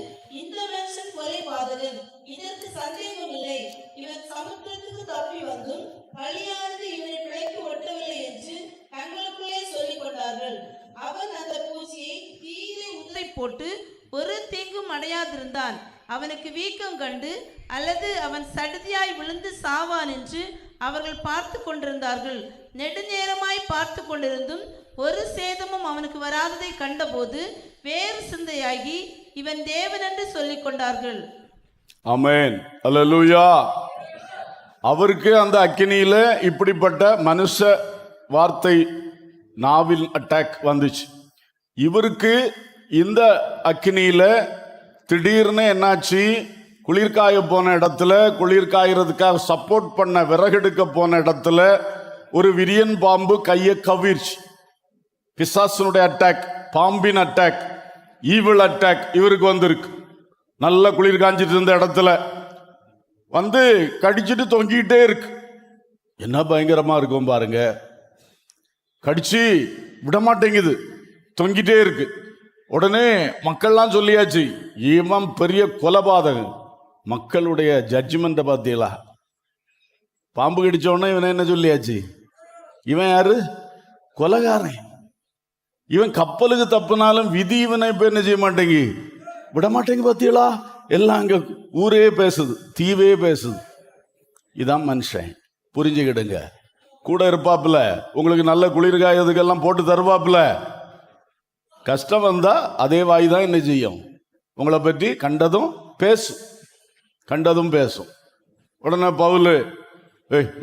இந்த மனுஷன் கொலை பாதகன், இதற்கு சந்தேகம் இல்லை, இவன் சமுத்திரத்துக்கு தப்பி வந்தும் பலியானது இவனை பிழைக்கு ஒட்டவில்லை என்று தங்களுக்குள்ளே சொல்லிக் கொண்டார்கள். அவன் அந்த பூச்சியை தீயிலே உதிரை போட்டு ஒரு தீங்கும் அடையாதிருந்தான். அவனுக்கு வீக்கம் கண்டு அல்லது அவன் சடுதியாய் விழுந்து சாவான் என்று அவர்கள் பார்த்து கொண்டிருந்தார்கள். நெடுநேரமாய் பார்த்து கொண்டிருந்தும் ஒரு சேதமும் அவனுக்கு வராததை கண்டபோது வேறு சிந்தையாகி இவன் தேவன் என்று சொல்லிக் கொண்டார்கள். ஆமென். அல்லேலூயா. அவருக்கு அந்த அக்கினியில இப்படிப்பட்ட மனுஷ வார்த்தை நாவில் அட்டாக் வந்துச்சு. இவருக்கு இந்த அக்கினியில திடீர்னு என்னாச்சு, குளிர்காய போன இடத்துல, குளிர்காயறதுக்காக சப்போர்ட் பண்ண விறகெடுக்க போன இடத்துல ஒரு விரியன் பாம்பு கையை கவிர்ச்சு. பிசாசனுடைய அட்டாக், பாம்பின் அட்டாக், ஈவில் அட்டாக் இவருக்கு வந்திருக்கு. நல்ல குளிர் காஞ்சிட்டு இருந்த இடத்துல வந்து கடிச்சிட்டு தொங்கிட்டே இருக்கு. என்ன பயங்கரமா இருக்கும் பாருங்க. கடிச்சு விடமாட்டேங்குது, தொங்கிட்டே இருக்கு. உடனே மக்கள்லாம் சொல்லியாச்சு, இவன் பெரிய கொலைபாதகன். மக்களுடைய ஜட்ஜ்மெண்ட்டை பார்த்தீங்களா? பாம்பு கடிச்ச உடனே இவனை என்ன சொல்லியாச்சு? இவன் யாரு? கொலைகாரன். இவன் கப்பலுக்கு தப்புனாலும் விதி இவனை இப்ப என்ன செய்ய மாட்டேங்கி, விட மாட்டேங்க. பார்த்தீங்களா? எல்லாம் அங்க ஊரே பேசுது, தீவே பேசுது. இதான் மனுஷன். புரிஞ்சுக்கிடுங்க. கூட இருப்பாப்புல, உங்களுக்கு நல்ல குளிர்காயதுக்கெல்லாம் போட்டு தருவாப்புல. கஷ்டம் வந்தா அதே வாய் தான் என்ன செய்யும், உங்களை பற்றி கண்டதும் பேசும், கண்டதும் பேசும். உடனே பவுல்,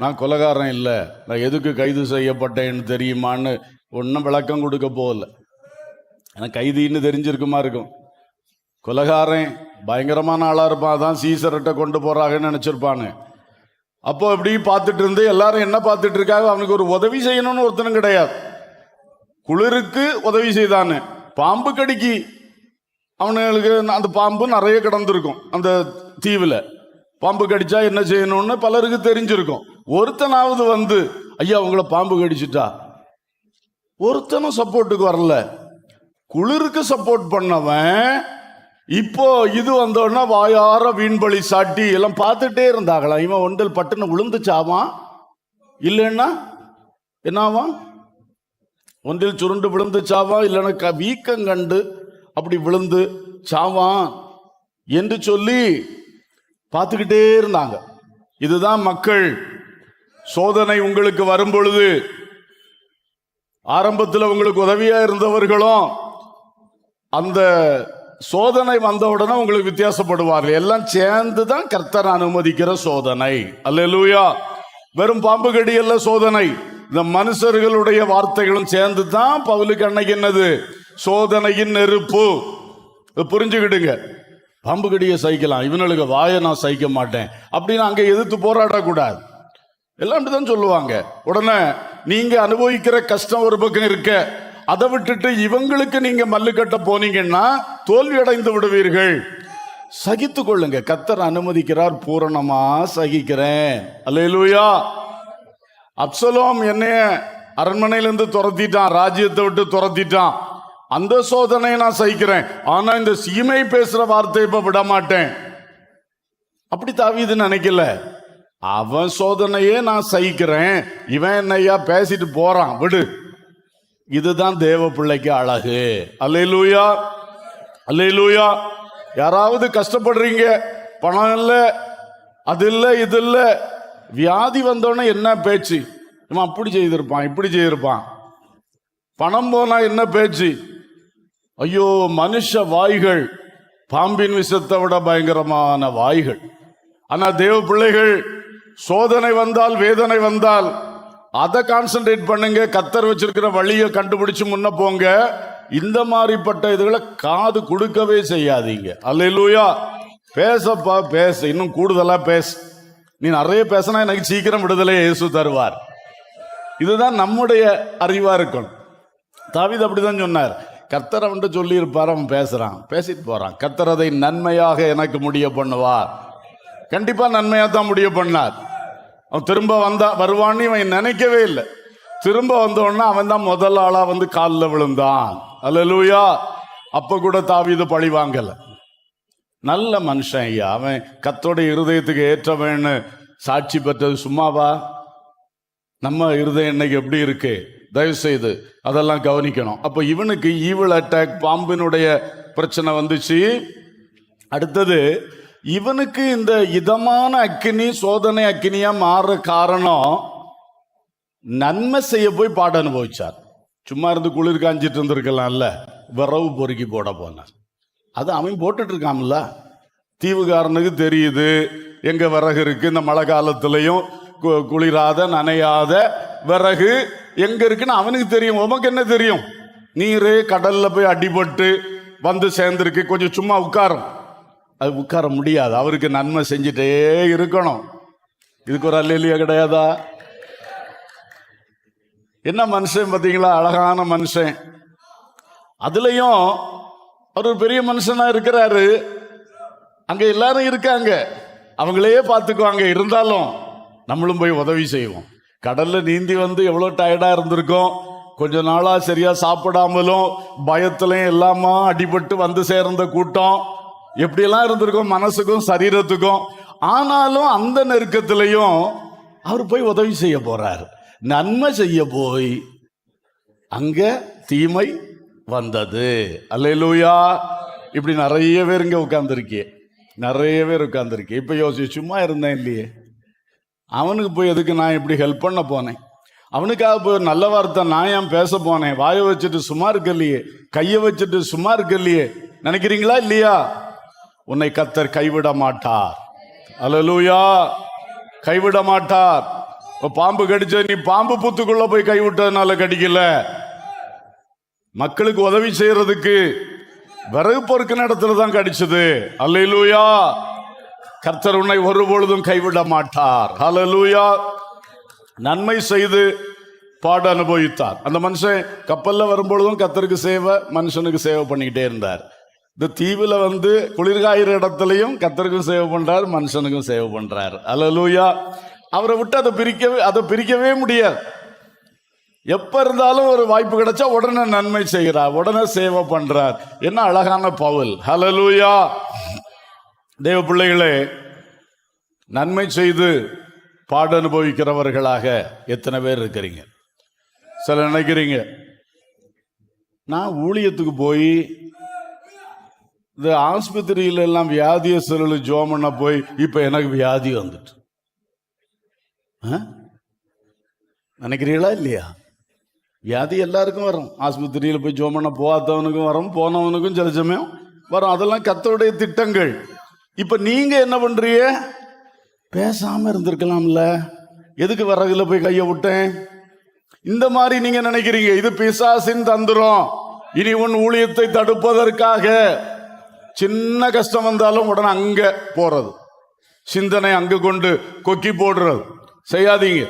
நான் கொலைகாரன் இல்லை, நான் எதுக்கு கைது செய்யப்பட்டேன்னு தெரியுமான்னு ஒன்றும் விளக்கம் கொடுக்க போகல. எனக்கு கைதின்னு தெரிஞ்சிருக்குமா இருக்கும். கொலைகாரன் பயங்கரமான ஆளாக இருப்பான், அதான் சீசர்கிட்ட கொண்டு போறாங்கன்னு நினச்சிருப்பானு. அப்போ இப்படி பார்த்துட்டு இருந்து எல்லாரும் என்ன பார்த்துட்டு இருக்காங்க, அவனுக்கு ஒரு உதவி செய்யணும்னு ஒருத்தனும் கிடையாது. குளிருக்கு உதவி செய்தானு, பாம்பு கடிக்கு அவனுங்களுக்கு அந்த பாம்பு நிறைய கிடந்திருக்கும் அந்த தீவில். பாம்பு கடிச்சா என்ன செய்யணும்னு பலருக்கு தெரிஞ்சிருக்கும். ஒருத்தனாவது வந்து, ஐயா உங்களை பாம்பு கடிச்சிட்டா, ஒருத்தனும் சப்போர்ட்டுக்கு வரல. குளிருக்கு சப்போர்ட் பண்ணவன் இப்போ இது வந்தோன்னா வாயார வீண்பலி சாட்டி எல்லாம் பார்த்துட்டே இருந்தாங்களா. இவன் ஒன்றில் பட்டுன்னு விழுந்து சாவான், இல்லைன்னா என்னாவான், ஒன்றில் சுருண்டு விழுந்து சாவான், இல்லைன்னா வீக்கம் கண்டு அப்படி விழுந்து சாவான் என்று சொல்லி பார்த்துக்கிட்டே இருந்தாங்க. இதுதான் மக்கள். சோதனை உங்களுக்கு வரும் பொழுது ஆரம்பத்தில் உங்களுக்கு உதவியா இருந்தவர்களும் அந்த சோதனை வந்த உடனே உங்களுக்கு வித்தியாசப்படுவார்கள். எல்லாம் சேர்ந்து தான் கர்த்தர் அனுமதிக்கிற சோதனை. அல்லேலூயா. வெறும் பாம்பு கடி அல்ல சோதனை, இந்த மனுஷர்களுடைய வார்த்தைகளும் சேர்ந்து தான் பவுலுக்கு அன்னைக்கு என்னது, சோதனையின் நெருப்பு. புரிஞ்சுக்கிடுங்க. பாம்பு கடியை சகிக்கலாம், இவனுக்கு வாயை நான் சகிக்க மாட்டேன் அப்படின்னு அங்கே எதிர்த்து போராடக்கூடாது. எல்லாம் தான் சொல்லுவாங்க. உடனே நீங்க அனுபவிக்கிற கஷ்டம் ஒரு பக்கம் இருக்க, அதை விட்டுட்டு இவங்களுக்கு நீங்க மல்லு கட்ட போனீங்கன்னா தோல்வி அடைந்து விடுவீர்கள். சகித்து கொள்ளுங்க. கர்த்தர் அனுமதிக்கிறார், பூரணமா சகிக்கிறேன். அல்லேலூயா. அப்சலோம் என்னைய அரண்மனையிலிருந்து துரத்திட்டான், ராஜ்யத்தை விட்டு துரத்திட்டான். அந்த சோதனையை நான் சகிக்கிறேன், ஆனா இந்த சீமை பேசுற வார்த்தை இப்ப விட மாட்டேன். அப்படி தாவீது நினைக்கல. அவன் சோதனையே நான் சகிக்கிறேன், இவன் என்னையா பேசிட்டு போறான், விடு. இதுதான் தேவ பிள்ளைக்கு அழகு. அல்லேலூயா, அல்லேலூயா. யாராவது கஷ்டப்படுறீங்க, பணம் இல்லை, அது இல்லை, இது இல்லை, வியாதி வந்தோடனே என்ன பேச்சு, இவன் அப்படி செய்திருப்பான், இப்படி செய்திருப்பான். பணம் போனா என்ன பேச்சு, ஐயோ மனுஷ வாய்கள் பாம்பின் விஷத்தை விட பயங்கரமான வாய்கள். ஆனா தேவ பிள்ளைகள், சோதனை வந்தால், வேதனை வந்தால் அதை கான்சென்ட்ரேட் பண்ணுங்க. கர்த்தர் வச்சிருக்கிற வழியை கண்டுபிடிச்சு முன்ன போங்க. இந்த மாதிரிப்பட்ட இதுகளை காது கொடுக்கவே செய்யாதீங்க. அல்லேலூயா. பேசப்பா பேச, இன்னும் கூடுதலா பேச. நீ நிறைய பேசினா எனக்கு சீக்கிரம் விடுதலை இயேசு தருவார். இதுதான் நம்முடைய அறிவா இருக்கணும். தாவீது அப்படிதான் சொன்னார். கர்த்தர் அவன்கிட்ட சொல்லி இருப்பார், அவன் பேசுறான், பேசிட்டு போறான். கர்த்தர் அதை நன்மையாக எனக்கு முடிய பண்ணுவார். கண்டிப்பா நன்மையா தான் முடிய பண்ணார். அவன் திரும்ப வருவான்னு இவன் நினைக்கவே இல்லை. திரும்ப வந்தோன்னா அவன் தான் முதல் ஆளா வந்து காலில் விழுந்தான். அல்லேலூயா. அப்ப கூட தாவீது பழி வாங்கல. நல்ல மனுஷன் ஐயா, அவன் கர்த்தருடைய இருதயத்துக்கு ஏற்றவன்னு சாட்சி பெற்றது சும்மாவா? நம்ம இருதயம் இன்னைக்கு எப்படி இருக்கு, தயவு செய்து அதெல்லாம் கவனிக்கணும். அப்போ இவனுக்கு ஈவில் அட்டாக், பாம்பினுடைய பிரச்சனை வந்துச்சு. அடுத்தது இவனுக்கு இந்த இதமான அக்கினி சோதனை அக்கினியா மாற காரணம், நன்மை செய்ய போய் பாட அனுபவிச்சார். சும்மா இருந்து குளிர் காஞ்சிட்டு இருந்திருக்கலாம்ல, விரவு பொறுக்கி போட போனார். அது அவன் போட்டுட்டு இருக்கான்ல. தீவுகாரனுக்கு தெரியுது எங்க விறகு இருக்கு, இந்த மழை காலத்திலையும் குளிராத நனையாத விறகு எங்க இருக்குன்னு அவனுக்கு தெரியும். உமக்கு என்ன தெரியும்? நீர் கடல்ல போய் அடிபட்டு வந்து சேர்ந்துருக்கு, கொஞ்சம் சும்மா உட்காரும். அது உட்கார முடியாது. அவருக்கு நன்மை செஞ்சுட்டே இருக்கணும். இதுக்கு ஒரு அல்லேலூயா கிடையாதா? என்ன மனுஷன் பார்த்தீங்களா, அழகான மனுஷன். அதுலயும் அவர் ஒரு பெரிய மனுஷனா இருக்கிறாரு. அங்க எல்லாரும் இருக்காங்க, அவங்களையே பார்த்துக்குவாங்க. இருந்தாலும் நம்மளும் போய் உதவி செய்வோம். கடல்ல நீந்தி வந்து எவ்வளோ டயர்டா இருந்திருக்கோம். கொஞ்ச நாளா சரியா சாப்பிடாமலும் பயத்திலையும் எல்லாமா அடிபட்டு வந்து சேர்ந்த கூட்டம். எப்படியெல்லாம் இருந்திருக்கும் மனசுக்கும் சரீரத்துக்கும். ஆனாலும் அந்த நெருக்கத்திலையும் அவர் போய் உதவி செய்ய போறார். நன்மை செய்ய போய் அங்க தீமை வந்தது. அல்லேலூயா. இப்படி நிறைய பேர் இங்க உட்கார்ந்துருக்கே, நிறைய பேர் உட்கார்ந்துருக்கே. இப்ப யோசிச்சு சும்மா இருந்தேன் இல்லையே, அவனுக்கு போய் எதுக்கு நான் இப்படி ஹெல்ப் பண்ண போனேன், அவனுக்காக போய் நல்ல வார்த்தை நான் ஏன் பேச போனேன், வாயை வச்சுட்டு சும்மா இருக்கலையே, கையை வச்சுட்டு சும்மா இருக்கலையே நினைக்கிறீங்களா இல்லையா? உன்னை கர்த்தர் கைவிட மாட்டார். அல்லேலூயா. கைவிட மாட்டார். பாம்பு கடிச்ச நீ பாம்பு புத்துக்குள்ள போய் கைவிட்டதுனால கடிக்கல, மக்களுக்கு உதவி செய்யறதுக்கு விறகு பொறுக்கின இடத்துல தான் கடிச்சது. அல்லேலூயா. கர்த்தர் உன்னை ஒருபொழுதும் கைவிட மாட்டார். அல்லேலூயா. நன்மை செய்து பாடு அனுபவித்தார். அந்த மனுஷன் கப்பல்ல வரும்பொழுதும் கர்த்தருக்கு சேவை, மனுஷனுக்கு சேவை பண்ணிக்கிட்டே இருந்தார். இந்த தீவுல குளிர்காயிற இடத்துலையும் கர்த்தருக்கும் சேவை பண்றார், மனுஷனுக்கும் சேவை பண்றார். அல்லேலூயா. அவரை விட்டு அதை பிரிக்கவே முடியாது. எப்ப இருந்தாலும் ஒரு வாய்ப்பு கிடைச்சா உடனே நன்மை செய்கிறார், உடனே சேவை பண்றார். என்ன அழகான பவுல். ஹல்லேலூயா. தேவ பிள்ளைகளே, நன்மை செய்து பாடு அனுபவிக்கிறவர்களாக எத்தனை பேர் இருக்கிறீங்க? சில நினைக்கிறீங்க நான் ஊழியத்துக்கு போய் இந்த ஆஸ்பத்திரியில எல்லாம் வியாதியஸ்தர்கள் ஜெபம் பண்ண போய் இப்ப எனக்கு வியாதி வந்துட்டு நினைக்கிறீங்களா இல்லையா? வியாதி எல்லாருக்கும் வரும். ஆஸ்பத்திரியில் போய் ஜெபம் பண்ண போகாதவனுக்கும் வரும், போனவனுக்கும் சில சமயம் வரும். அதெல்லாம் கர்த்தருடைய திட்டங்கள். இப்ப நீங்க என்ன பண்றீங்க? பேசாம இருந்திருக்கலாம்ல, எதுக்கு விறகுல போய் கைய விட்டேன்? இந்த மாதிரி நீங்க நினைக்கிறீங்க. இது பிசாசின் தந்திரம். இனி உன் ஊழியத்தை தடுப்பதற்காக சின்ன கஷ்டம் வந்தாலும் உடனே அங்க போறது, சிந்தனை அங்க கொண்டு கொக்கி போடுறது. செய்யாதீங்க.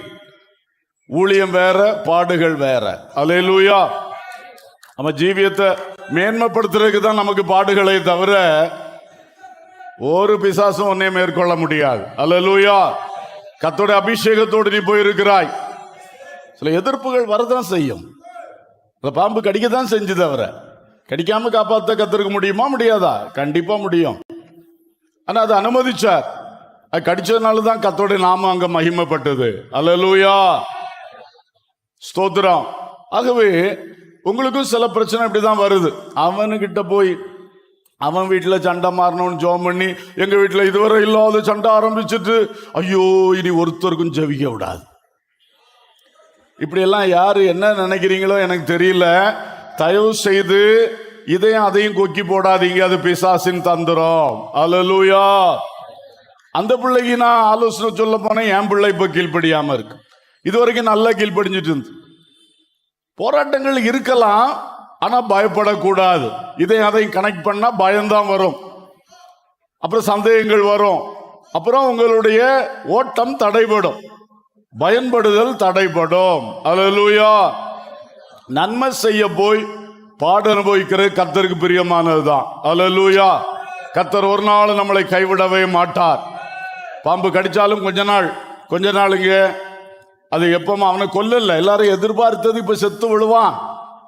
ஊழியம் வேற, பாடுகள் வேற. அல்லேலூயா. நம்ம ஜீவியத்தை மேன்மைப்படுத்துறதுக்கு தான் நமக்கு பாடுகளை தவிர ஒரு பிசாசும் ஒன்னே மேற்கொள்ள முடியாது. அல்லேலூயா. கர்த்தருடைய அபிஷேகத்தோடு நீ போயிருக்கிறாய். சில எதிர்ப்புகள் வரதான் செய்யும். பாம்பு கடிக்கத்தான் செஞ்சு தவிர கடிக்காம காப்பாற்ற கர்த்தருக்கு முடியுமா? முடியாதா? கண்டிப்பா முடியும். ஆனா அதை அனுமதிச்சார். அது கடிச்சதுனால தான் கர்த்தருடைய நாமம் அங்க மகிமைப்பட்டது. அல்லேலூயா. ஸ்தோத்திரம். ஆகவே உங்களுக்கும் சில பிரச்சனை இப்படிதான் வருது. அவனுக்கிட்ட போய் அவன் வீட்டுல சண்டை மாறணும்னு ஜெபம் பண்ணி, எங்க வீட்டுல இதுவரை இல்லாத சண்டை ஆரம்பிச்சுட்டு ஐயோ இனி ஒருத்தருக்கும் ஜெபிக்க விடாது. இப்படி எல்லாம் யாரு என்ன நினைக்கிறீங்களோ எனக்கு தெரியல. தயவு செய்து இதையும் அதையும் கொக்கி போடாதீங்க. அது பிசாசின் தந்திரம். அல்லேலூயா. அந்த பிள்ளைக்கு நான் ஆலோசனை சொல்ல போனேன், என் பிள்ளை இப்ப கீழ்ப்படியாம இருக்கு. இதுவரைக்கும் நல்லா கீழ்ப்படிஞ்சிட்டு இருந்து. போராட்டங்கள் இருக்கலாம், ஆனா பயப்படக்கூடாது. இதை அதையும் கனெக்ட் பண்ணா பயம்தான் வரும், அப்புறம் சந்தேகங்கள் வரும், அப்புறம் உங்களுடைய ஓட்டம் தடைபடும், பயன்படுதல் தடைபடும். அல்லேலூயா. நன்மை செய்ய போய் பாடு அனுபவிக்கிறது கர்த்தருக்கு பிரியமானதுதான். அல்லேலூயா. கர்த்தர் ஒரு நாள் நம்மளை கைவிடவே மாட்டார். பாம்பு கடிச்சாலும் கொஞ்ச நாளுங்க அது எப்பவும் அவனை கொல்லல. எல்லாரும் எதிர்பார்த்தது இப்ப செத்து விடுவான்,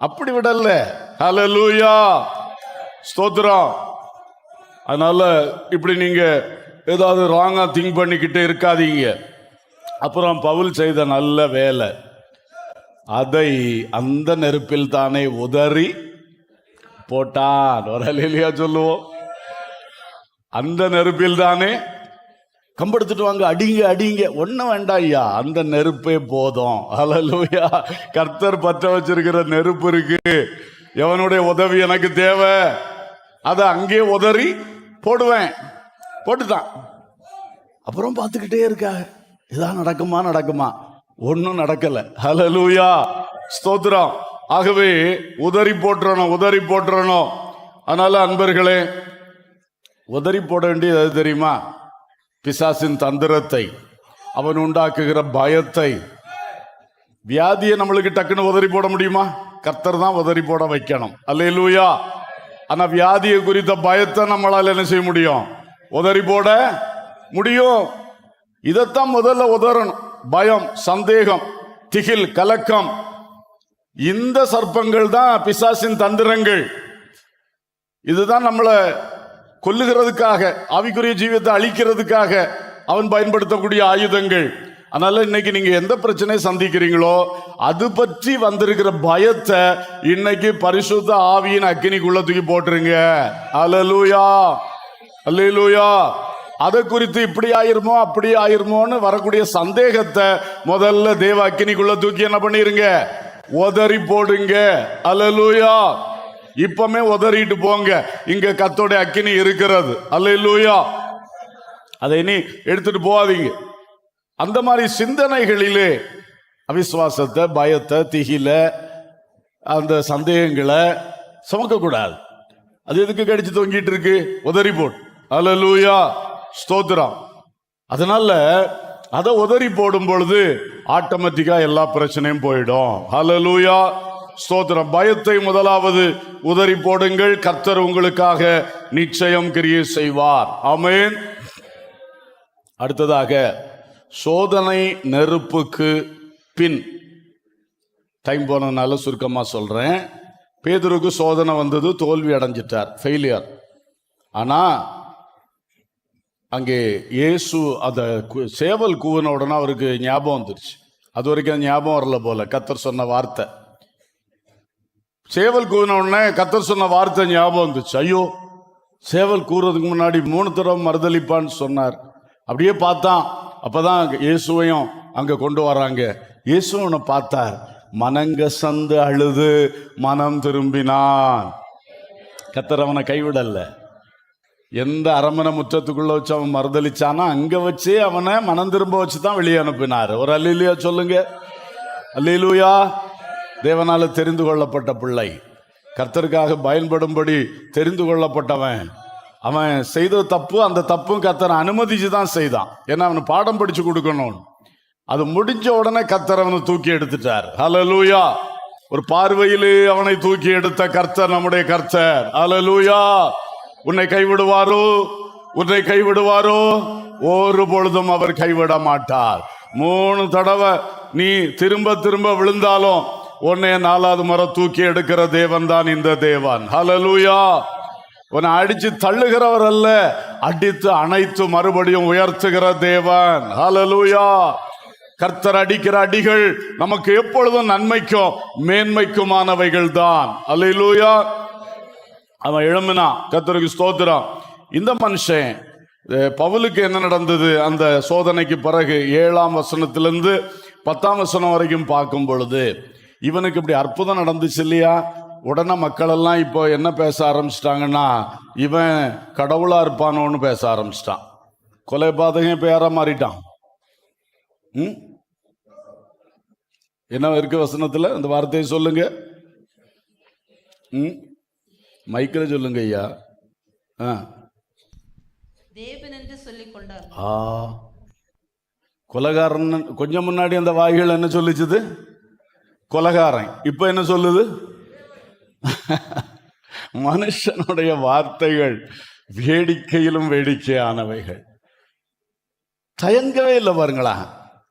அப்படி விடல. ஹல்லேலூயா. ஸ்தோத்திரம். அதனால இப்படி நீங்க ஏதாவது ராங்கா திங்க் பண்ணிக்கிட்டே இருக்காதீங்க. அப்புறம் பவுல் செய்த நல்ல வேலை, அதை அந்த நெருப்பில் தானே உதறி போட்டான். ஒரு அல்லேலூயா சொல்லுவோம். அந்த நெருப்பில் தானே கம்பெடுத்துட்டு வாங்க, அடிங்க. ஒன்னும் வேண்டாம் ஐயா, அந்த நெருப்பே போதும். அல்லேலூயா. கர்த்தர் பற்ற வச்சிருக்கிற நெருப்பு இருக்கு. எவனுடைய உதவி எனக்கு தேவை, அதை அங்கே உதறி போடுவேன். போட்டுதான். அப்புறம் பார்த்துக்கிட்டே இருக்காங்க, இதான் நடக்குமா? ஒன்னும் நடக்கல. அல்லேலூயா. ஸ்தோத்திரம். ஆகவே உதறி போட்டுறணும். அதனால அன்பர்களே, உதறி போட வேண்டியது அது தெரியுமா? பிசாசின் தந்திரத்தை, அவன் உண்டாக்குகிற பயத்தை. வியாதியை நம்மளுக்கு டக்குன்னு உதறி போட முடியுமா? கர்த்தர் தான் உதறி போட வைக்கணும். அல்லேலூயா. ஆனா வியாதியை குறித்த பயத்தை நம்மளால என்ன செய்ய முடியும்? உதறி போட முடியும். இதைத்தான் முதல்ல உதறணும். பயம், சந்தேகம், திகில், கலக்கம், இந்த சர்ப்பங்கள் தான் பிசாசின் தந்திரங்கள். இதுதான் நம்மளை கொல்லுகிறதுக்காக, ஆவிக்குரிய ஜீவியத்தை அழிக்கிறதுக்காக அவன் பயன்படுத்தக்கூடிய ஆயுதங்கள். அதனால இன்னைக்கு நீங்க எந்த பிரச்சனையை சந்திக்கிறீங்களோ அது பற்றி வந்திருக்கிற பயத்தை இன்னைக்கு பரிசுத்த ஆவியின் அக்கினிக்குள்ள தூக்கி போட்டுருங்க. அல்லேலூயா, அல்லேலூயா. அதை குறித்து இப்படி ஆயிருமோ அப்படி ஆயிருமோன்னு வரக்கூடிய சந்தேகத்தை முதல்ல தேவ அக்கினிக்குள்ள தூக்கி என்ன பண்ணிருங்க, உதறி போடுங்க. அல்லேலூயா. இப்பமே உதறிட்டு போங்க, இங்க கர்த்தருடைய அக்கினி இருக்கிறது. அல்லேலூயா. அதை நீ எடுத்துட்டு போகாதீங்க. அந்த மாதிரி சிந்தனைகளிலே அவிசுவாசத்தை, பயத்தை, திகில, அந்த சந்தேகங்களை சுமக்க கூடாது. அது எதுக்கு கடிச்சு தொங்கிட்டு இருக்கு? உதறி போடு. அல்லேலூயா, ஸ்தோத்திரம். அதனால அதை உதறி போடும் பொழுது ஆட்டோமேட்டிக்கா எல்லா பிரச்சனையும் போயிடும். அல்லேலூயா, ஸ்தோத்திரம். பயத்தை முதலாவது உதறி போடுங்கள், கர்த்தர் உங்களுக்காக நிச்சயம் கிரியை செய்வார். ஆமென். அடுத்ததாக சோதனை நெருப்புக்கு பின். டைம் போனதுனால சுருக்கமா சொல்றேன். பேதுருக்கு சோதனை வந்தது, தோல்வி அடைஞ்சிட்டார், ஃபெயிலியர். ஆனா அங்கே இயேசு அந்த சேவல் கூவின உடனே அவருக்கு ஞாபகம் வந்துருச்சு. அது வரைக்கும் ஞாபகம் வரல போல. கர்த்தர் சொன்ன வார்த்தை, சேவல் கூவின உடனே கர்த்தர் சொன்ன வார்த்தை ஞாபகம் வந்துச்சு. ஐயோ, சேவல் கூறதுக்கு முன்னாடி 3 தடவை மறுதளிப்பான்னு சொன்னார். அப்படியே பார்த்தான். அப்பதான் இயேசுவையும் அங்க கொண்டு வராங்க. இயேசுவனை பார்த்தார், மனங்கசந்து அழுது மனம் திரும்பினான். கர்த்தர் அவனை கைவிடல. எந்த அரமனை முற்றத்துக்குள்ள வச்சு அவன் மறுதளிச்சானா அங்க வச்சு அவனை மனம் திரும்ப வச்சு தான் வெளியே அனுப்பினார். ஒரு அல்லேலூயா சொல்லுங்க. அல்லேலூயா. தேவனால தெரிந்து கொள்ளப்பட்ட பிள்ளை, கர்த்தருக்காக பயன்படும்படி தெரிந்து கொள்ளப்பட்டவன். அவன் செய்த தப்பு, அந்த தப்பும் கர்த்தர் அனுமதிச்சு தான் செய்தான். ஏன்னா அவனு பாடம் படிச்சு கொடுக்கணும். அது முடிஞ்ச உடனே கர்த்தர் அவனை தூக்கி எடுத்துட்டார். அல்லேலூயா. ஒரு பார்வையிலே அவனை தூக்கி எடுத்த கர்த்தர் நம்முடைய கர்த்தர். அல்லேலூயா. உன்னை கைவிடுவாரோ? உன்னை கைவிடுவாரோ? ஒரு பொழுதும் அவர் கைவிட மாட்டார். 3 தடவை நீ திரும்ப திரும்ப விழுந்தாலும் உன்னை 4வது முறை தூக்கி எடுக்கிற தேவன் தான் இந்த தேவன். ஹல்லேலூயா. உன்னை அடிச்சு தள்ளுகிறவர் அல்ல, அடித்து அணைத்து மறுபடியும் உயர்த்துகிற தேவன். ஹல்லேலூயா. கர்த்தர் அடிக்கிற அடிகள் நமக்கு எப்பொழுதும் நன்மைக்கும் மேன்மைக்குமானவைகள் தான். அல்லேலூயா. அவன் எழும்பினா, கர்த்தருக்கு ஸ்தோத்திரம். இந்த மனுஷன் பவுலுக்கு என்ன நடந்தது அந்த சோதனைக்கு பிறகு 7ஆம் வசனத்திலிருந்து 10ஆம் வசனம் வரைக்கும் பார்க்கும் பொழுது இவனுக்கு இப்படி அற்புதம் நடந்துச்சு இல்லையா? உடனே மக்கள் எல்லாம் இப்போ என்ன பேச ஆரம்பிச்சிட்டாங்கன்னா, இவன் கடவுளா இருப்பானோன்னு பேச ஆரம்பிச்சிட்டான். கொலை பாதகம் இப்ப யாரா மாறிட்டான். என்ன இருக்கு வசனத்துல? அந்த வார்த்தையை சொல்லுங்க. மைக்கில் சொல்லுங்க ஐயா. தேவன் என்று சொல்லிக் கொண்டார். கொலைகாரன் கொஞ்சம் முன்னாடி அந்த வாய்கள் என்ன சொல்லிச்சுது? கொலைகாரன். இப்ப என்ன சொல்லுது? மனுஷனுடைய வார்த்தைகள் வேடிக்கையிலும் வேடிக்கையானவைகள். தயங்கவே இல்லை பாருங்களா.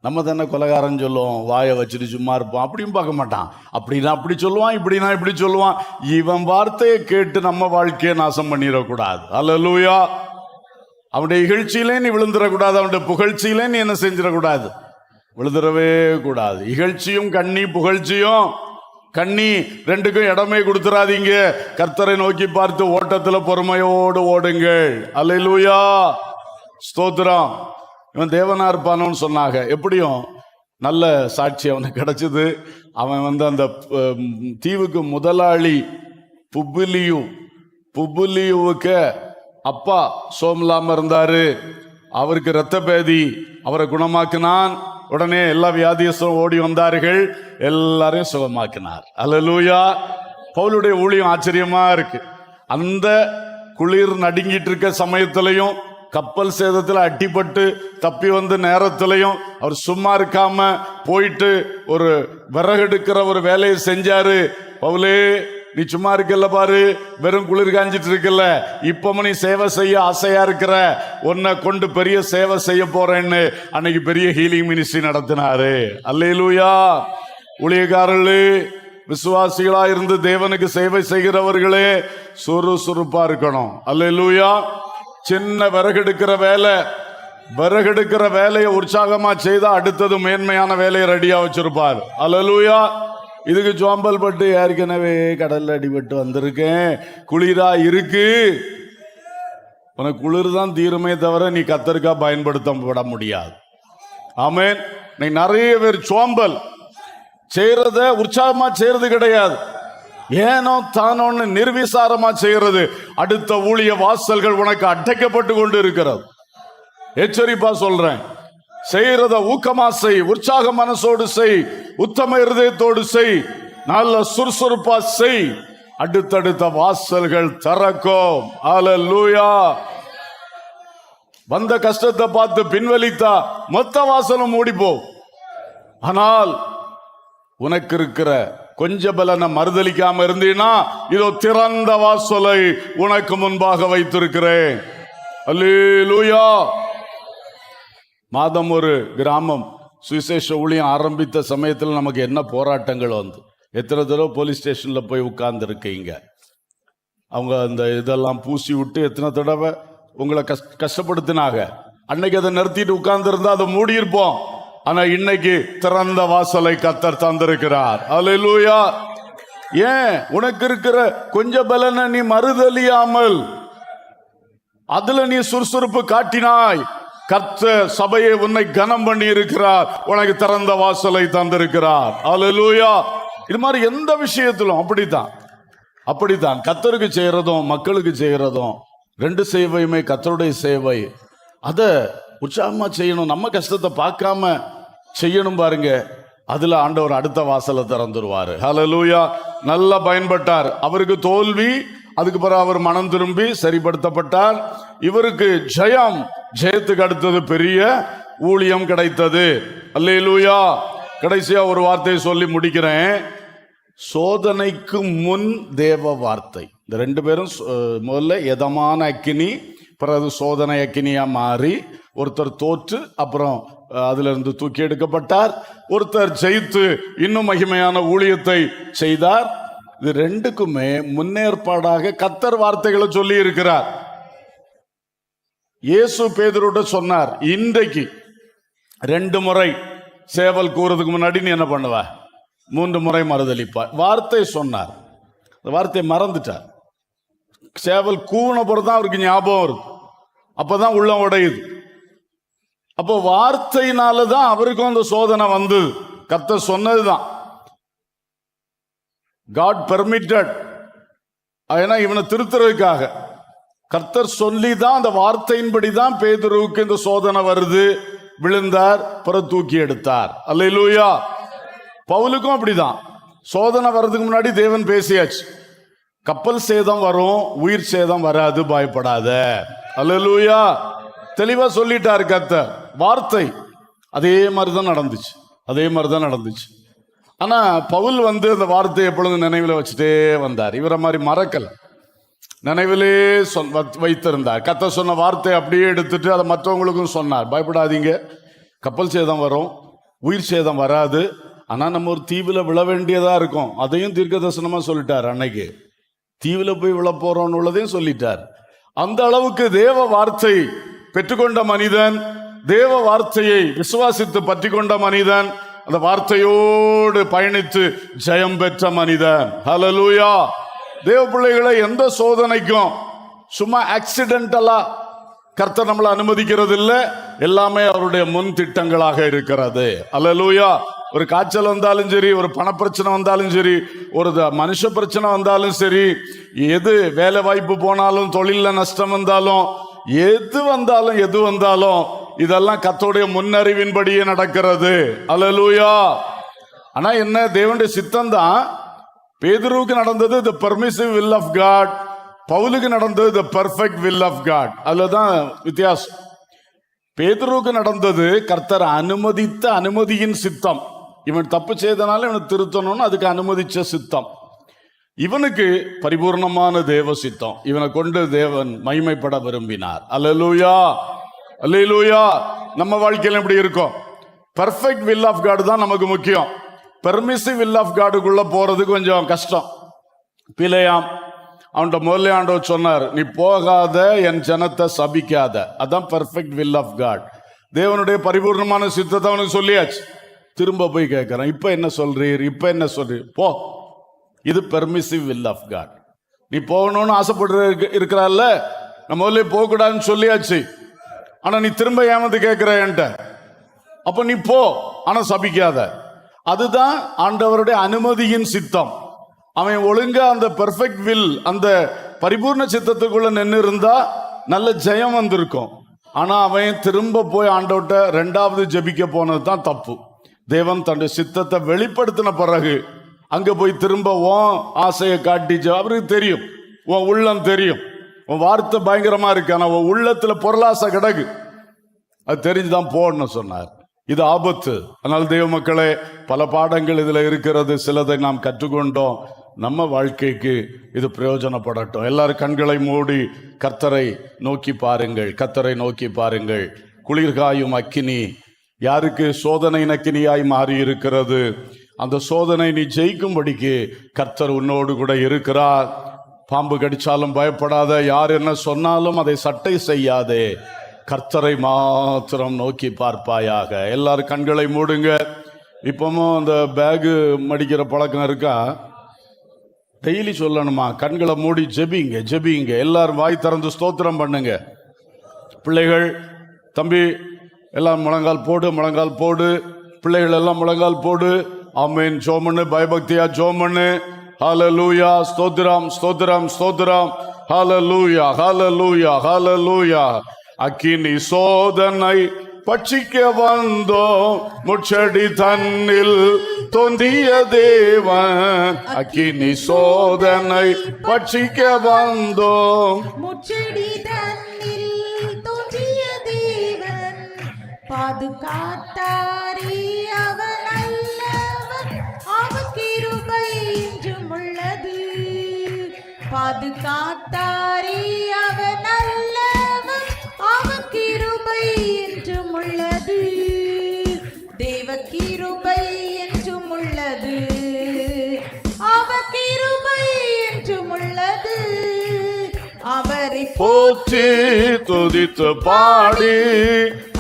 நம்ம தானே கொலைகாரன் சொல்லுவோம், வாயை வச்சுட்டு சும்மா இருப்போம். அப்படியும் பார்க்க மாட்டான். அப்படின்னா அப்படி சொல்லுவான், இப்படின்னா இப்படி சொல்லுவான். இவன் வார்த்தையை கேட்டு நம்ம வாழ்க்கையை நாசம் பண்ணிடக்கூடாது. அல்லேலூயா. அவனுடைய இகழ்ச்சியிலே நீ விழுந்துடக்கூடாது, அவனுடைய புகழ்ச்சியிலே நீ என்ன செஞ்சிடக்கூடாது, விழுந்துடவே கூடாது. இகழ்ச்சியும் கண்ணி, புகழ்ச்சியும் கண்ணி, ரெண்டுக்கும் இடமே கொடுத்துறாதீங்க. கர்த்தரை நோக்கி பார்த்து ஓட்டத்துல பொறுமையோடு ஓடுங்கள். அல்லேலூயா. ஸ்தோத்திரம். இவன் தேவனா இருப்பானோன்னு சொன்னாங்க. எப்படியும் நல்ல சாட்சி அவனுக்கு கிடைச்சது. அவன் அந்த தீவுக்கு முதலாளி புபுலியுவுக்கு அப்பா சோமில்லாம இருந்தாரு. அவருக்கு இரத்த பேதி, அவரை குணமாக்கினான். உடனே எல்லா வியாதியஸ்தரும் ஓடி வந்தார்கள், எல்லாரையும் சுகமாக்கினார். அல்லேலூயா. பவுலுடைய ஊழியம் ஆச்சரியமா இருக்கு. அந்த குளிர் நடுங்கிட்டு இருக்க சமயத்திலையும், கப்பல் சேதத்தில் அட்டிப்பட்டு தப்பி வந்த நேரத்திலையும் அவர் சும்மா இருக்காம போயிட்டு ஒரு விறகெடுக்கிற ஒரு வேலையை செஞ்சாரு. பவுலே, நீ சும்மா இருக்கல பாரு, வெறும் குளிர் காஞ்சிட்டு இருக்கல, இப்ப நீ சேவை செய்ய ஆசையா இருக்கிற, உன்னை கொண்டு பெரிய சேவை செய்ய போறேன்னு அன்னைக்கு பெரிய ஹீலிங் மினிஸ்ட்ரி நடத்தினாரு. அல்லேலூயா. ஊழியக்காரர்களே, விசுவாசிகளா இருந்து தேவனுக்கு சேவை செய்கிறவர்களே சுறுசுறுப்பா இருக்கணும். அல்லேலூயா. சின்ன விறகெடுக்கிற வேலையை உற்சாகமா செய்தா அடுத்தது மேன்மையான வேலையை ரெடியா வச்சிருப்பார். அல்லேலூயா. இதுக்கு சோம்பல் பட்டு ஏற்கனவே கடல்ல அடிபட்டு வந்திருக்கேன், குளிரா இருக்கு. உனக்கு குளிர் தான் தீருமே தவிர நீ கத்தருக்கா பயன்படுத்தப்பட முடியாது. ஆமென். நீ நிறைய பேர் சோம்பல் செய்யறத உற்சாகமா செய்யறது கிடையாது, ஏனோ தானோன்னு நிர்விசாரமா செய்யறது. அடுத்த ஊழிய வாசல்கள் உனக்கு அடைக்கப்பட்டு கொண்டு இருக்கிறது. எச்சரிப்பா சொல்றேன், செய்யறத ஊக்கமா செய், உற்சாக மனசோடு செய், உத்தம இருதயத்தோடு செய், நல்ல சுறுசுறுப்பா செய். அடுத்தடுத்த வாசல்கள் திறக்கும். அல்லேலூயா. வந்த கஷ்டத்தை பார்த்து பின்வலித்தா மொத்த வாசலும் மூடிப்போ. ஆனால் உனக்கு இருக்கிற கொஞ்ச பலனை மறுதலிக்காம இருந்தீனா இதோ திறந்த வாசலை உனக்கு முன்பாக வைத்திருக்கிறேன். அல்லேலூயா. மாதம் ஒரு கிராமம் சுவிசேஷ ஊழியம் ஆரம்பித்த சமயத்தில் நமக்கு என்ன போராட்டங்கள் வந்து, எத்தனை தடவை போலீஸ் ஸ்டேஷன்ல போய் உட்கார்ந்து இருக்கீங்க. அவங்க அந்த இதெல்லாம் பூசி விட்டு எத்தனை தடவை உங்களை கஷ்டப்படுத்தினாங்க. அன்னைக்கு அதை நிறுத்திட்டு உட்கார்ந்து இருந்தா அதை மூடி இருப்போம். ஆனா இன்னைக்கு திறந்த வாசலை கர்த்தர் தந்திருக்கிறார். அல்லேலூயா. ஏன்? உனக்கு இருக்கிற கொஞ்ச பலனை நீ மறுதலியாமல் அதுல நீ சுறுசுறுப்பு காட்டினாய். கர்த்தர் சபையை உன்னை கனம் பண்ணி இருக்கிறார், உனக்கு திறந்த வாசலை தந்திருக்கிறார். அல்லேலூயா. இது மாதிரி எந்த விஷயத்திலும் அப்படித்தான் கர்த்தருக்கு செய்யறதும் மக்களுக்கு செய்யறதும் ரெண்டு சேவையுமே கர்த்தருடைய சேவை. அத உற்சாகமா செய்யணும், நம்ம கஷ்டத்தை பார்க்காம செய்யணும். பாருங்க, அதுல ஆண்டவர் அடுத்த வாசலை திறந்துருவாரு. ஹல்லேலூயா. நல்லா பயன்பட்டார். அவருக்கு தோல்வி, அதுக்கு பிறகு அவர் மனம் திரும்பி சரிப்படுத்தப்பட்டார். இவருக்கு ஜெயம், ஜெயத்துக்கு அடுத்தது பெரிய ஊழியம் கிடைத்தது. அல்லேலூயா. கடைசியா ஒரு வார்த்தையை சொல்லி முடிக்கிறேன். சோதனைக்கு முன் தேவ வார்த்தை. இந்த ரெண்டு பேரும் முதல்ல எதமான அக்கினி, பிறகு சோதனை அக்கினியா மாறி ஒருத்தர் தோற்று அப்புறம் அதுல இருந்து தூக்கி எடுக்கப்பட்டார். ஒருத்தர் ஜெயித்து இன்னும் மகிமையான ஊழியத்தை செய்தார். இது ரெண்டுக்குமே முன்னேற்பாடாக கர்த்தர் வார்த்தைகளை சொல்லி இருக்கிறார். இயேசு பேதுருட்ட சொன்னார், இன்றைக்கு 2 முறை சேவல் கூறதுக்கு முன்னாடி நீ என்ன பண்ணுவ? 3 முறை மறுதலிப்பார். வார்த்தை சொன்னார், வார்த்தையை மறந்துட்டார். சேவல் கூன பிறகுதான் அவருக்கு ஞாபகம் வருது, அப்பதான் உள்ளம் உடையுது. அப்போ வார்த்தையினாலதான் அவருக்கும் அந்த சோதனை வந்தது. கர்த்தர் சொன்னதுதான், God permitted. ஏன்னா இவனை திருத்துறதுக்காக கர்த்தர் சொல்லிதான், அந்த வார்த்தையின்படிதான் பேதுருவுக்கு இந்த சோதனை வருது. விழுந்தார், பிறகு தூக்கி எடுத்தார். அல்லேலூயா. பவுலுக்கும் அப்படிதான். சோதனை வர்றதுக்கு முன்னாடி தேவன் பேசியாச்சு, கப்பல் சேதம் வரும், உயிர் சேதம் வராது, பயப்படாத. அல்லேலூயா. தெளிவா சொல்லிட்டார் கர்த்தர். வார்த்தை அதே மாதிரிதான் நடந்துச்சு. ஆனா பவுல் அந்த வார்த்தையை எப்பொழுதும் நினைவில் வச்சுட்டே வந்தார். இவரை மாதிரி மறக்கல, நினைவிலே வைத்திருந்தார். கர்த்தர் சொன்ன வார்த்தையை அப்படியே எடுத்துட்டு அதை மற்றவங்களுக்கும் சொன்னார். பயப்படாதீங்க, கப்பல் சேதம் வரும், உயிர் சேதம் வராது. ஆனா நம்ம ஒரு தீவுல விழ வேண்டியதா இருக்கும். அதையும் தீர்க்க தரிசனமா சொல்லிட்டார். அன்னைக்கு தீவுல போய் விழ போறோம்னு உள்ளதையும் சொல்லிட்டார். அந்த அளவுக்கு தேவ வார்த்தை பெற்றுக்கொண்ட மனிதன், தேவ வார்த்தையை விசுவாசித்து பற்றி கொண்ட மனிதன், அந்த வார்த்தையோடு பயணித்து ஜெயம் பெற்ற மனிதன். ஹல்லேலூயா. தேவ பிள்ளைகளை எந்த சோதனைக்கும் சும்மா ஆக்சிடென்டலா கர்த்தர் நம்மளை அனுமதிக்கிறது இல்லை. எல்லாமே அவருடைய முன் திட்டங்களாக இருக்கிறது. ஹல்லேலூயா. ஒரு காய்ச்சல் வந்தாலும் சரி, ஒரு பணப்பிரச்சனை வந்தாலும் சரி, ஒரு மனுஷ பிரச்சனை வந்தாலும் சரி, எது வேலை வாய்ப்பு போனாலும், தொழில நஷ்டம் வந்தாலும், எது வந்தாலும் இதெல்லாம் கர்த்தருடைய முன்னறிவின்படியே நடக்கிறது. அல்லேலூயா. ஆனா என்ன, தேவனுடைய சித்தம் தான். பேதுருவுக்கு நடந்தது the permissive will of God, பவுலுக்கு நடந்தது the perfect will of God. அதுலதான் வித்தியாசம். பேதுருவுக்கு நடந்தது கர்த்தர் அனுமதித்த அனுமதியின் சித்தம். இவன் தப்பு செய்தனால இவனை திருத்தணும்னு அதுக்கு அனுமதிச்ச சித்தம். இவனுக்கு பரிபூர்ணமான தேவ சித்தம். இவனை கொண்டு தேவன் மகிமைப்பட விரும்பினார். அல்லேலூயா. அல்லேலூயா. நம்ம வாழ்க்கையில எப்படி இருக்கும்? பர்ஃபெக்ட் வில் ஆஃப் காட் தான் நமக்கு முக்கியம். பெர்மிசிவ் வில் ஆஃப் காடுக்குள்ள போறது கொஞ்சம் கஷ்டம். பிழையாம் அவன்கிட்ட முதல்ல ஆண்டவர் சொன்னார், நீ போகாத, என் ஜனத்தை சபிக்காத. அதான் பெர்ஃபெக்ட் வில் ஆஃப் காட். தேவனுடைய பரிபூர்ணமான சித்தத்தை அவனுக்கு சொல்லியாச்சு. திரும்ப போய் கேட்கிறான், இப்ப என்ன சொல்றீர், இப்ப என்ன சொல்றீர், போ. இது பெர்மிசிவ் வில் ஆஃப் காட். நீ போகணும்னு ஆசைப்படுற இருக்கிறாள்ல, நம்ம முதல்ல போகக்கூடாதுன்னு சொல்லியாச்சு. ஆனா நீ திரும்ப ஏமாந்து கேட்கிற என்கிட்ட, அப்ப நீ போ, ஆனா சபிக்காத. அதுதான் ஆண்டவருடைய அனுமதியின் சித்தம். அவன் ஒழுங்கா அந்த பெர்ஃபெக்ட் வில், அந்த பரிபூர்ண சித்தத்துக்குள்ள நின்று இருந்தா நல்ல ஜெயம் வந்திருக்கும். ஆனா அவன் திரும்ப போய் ஆண்டவர்கிட்ட ரெண்டாவது ஜெபிக்க போனது தான் தப்பு. தேவன் தன்னுடைய சித்தத்தை வெளிப்படுத்தின பிறகு அங்க போய் திரும்ப உன் ஆசையை காட்டிச்சு. அவருக்கு தெரியும், உன் உள்ளம் தெரியும். உன் வார்த்தை பயங்கரமா இருக்கு, ஆனா உன் உள்ளத்துல பொருளாசை கிடக்கு. அது தெரிஞ்சுதான் போன்னு சொன்னார். இது ஆபத்து. அதனால தேவ மக்களே, பல பாடங்கள் இதுல இருக்கிறது. சிலதை நாம் கற்றுக்கொண்டோம். நம்ம வாழ்க்கைக்கு இது பிரயோஜனப்படட்டும். எல்லாரும் கண்களை மூடி கர்த்தரை நோக்கி பாருங்கள், கர்த்தரை நோக்கி பாருங்கள். குளிர்காயும் அக்கினி யாருக்கு சோதனை அக்கினியாய் மாறி இருக்கிறது. அந்த சோதனை நீ ஜெயிக்கும்படிக்கு கர்த்தர் உன்னோடு கூட இருக்கிறார். பாம்பு கடிச்சாலும் பயப்படாத, யார் என்ன சொன்னாலும் அதை சட்டை செய்யாதே, கர்த்தரை மாத்திரம் நோக்கி பார்ப்பாயாக. எல்லாரும் கண்களை மூடுங்க. இப்பவும் அந்த பேகு மடிக்கிற பழக்கம் இருக்கா? டெய்லி சொல்லணுமா? கண்களை மூடி ஜெபிங்க, ஜெபிங்க. எல்லாரும் வாய் திறந்து ஸ்தோத்திரம் பண்ணுங்க. பிள்ளைகள், தம்பி எல்லாம் முழங்கால் போடு, முழங்கால் போடு. பிள்ளைகள் எல்லாம் முழங்கால் போடு. ஆமென். ஜோமனு, பயபக்தியா ஜோமனு. ஹல்லேலூயா, ஸ்தோத்திரம், ஸ்தோத்திரம், ஸ்தோத்திரம். ஹல்லேலூயா, ஹல்லேலூயா, ஹல்லேலூயா. அக்கினி சோதனை பட்சிக்க வந்தோம், முச்சடி தன்னில் தோன்றிய தேவன். அக்கினி சோதனை பட்சிக்க வந்தோம், முச்சடி தன்னில் தோன்றிய தேவன். பாதுகாத்தாரே அவன் அல்லவன், அவன் கிருபை என்றும் உள்ளது. பாதுகாத்தாரே அவன் அல்லவன், அவன் கிருபை என்றும் உள்ளது. தேவ கிருபை என்றும் உள்ளது, அவ கிருபை என்றும் உள்ளது. அவரை போற்றி துதித்து பாடி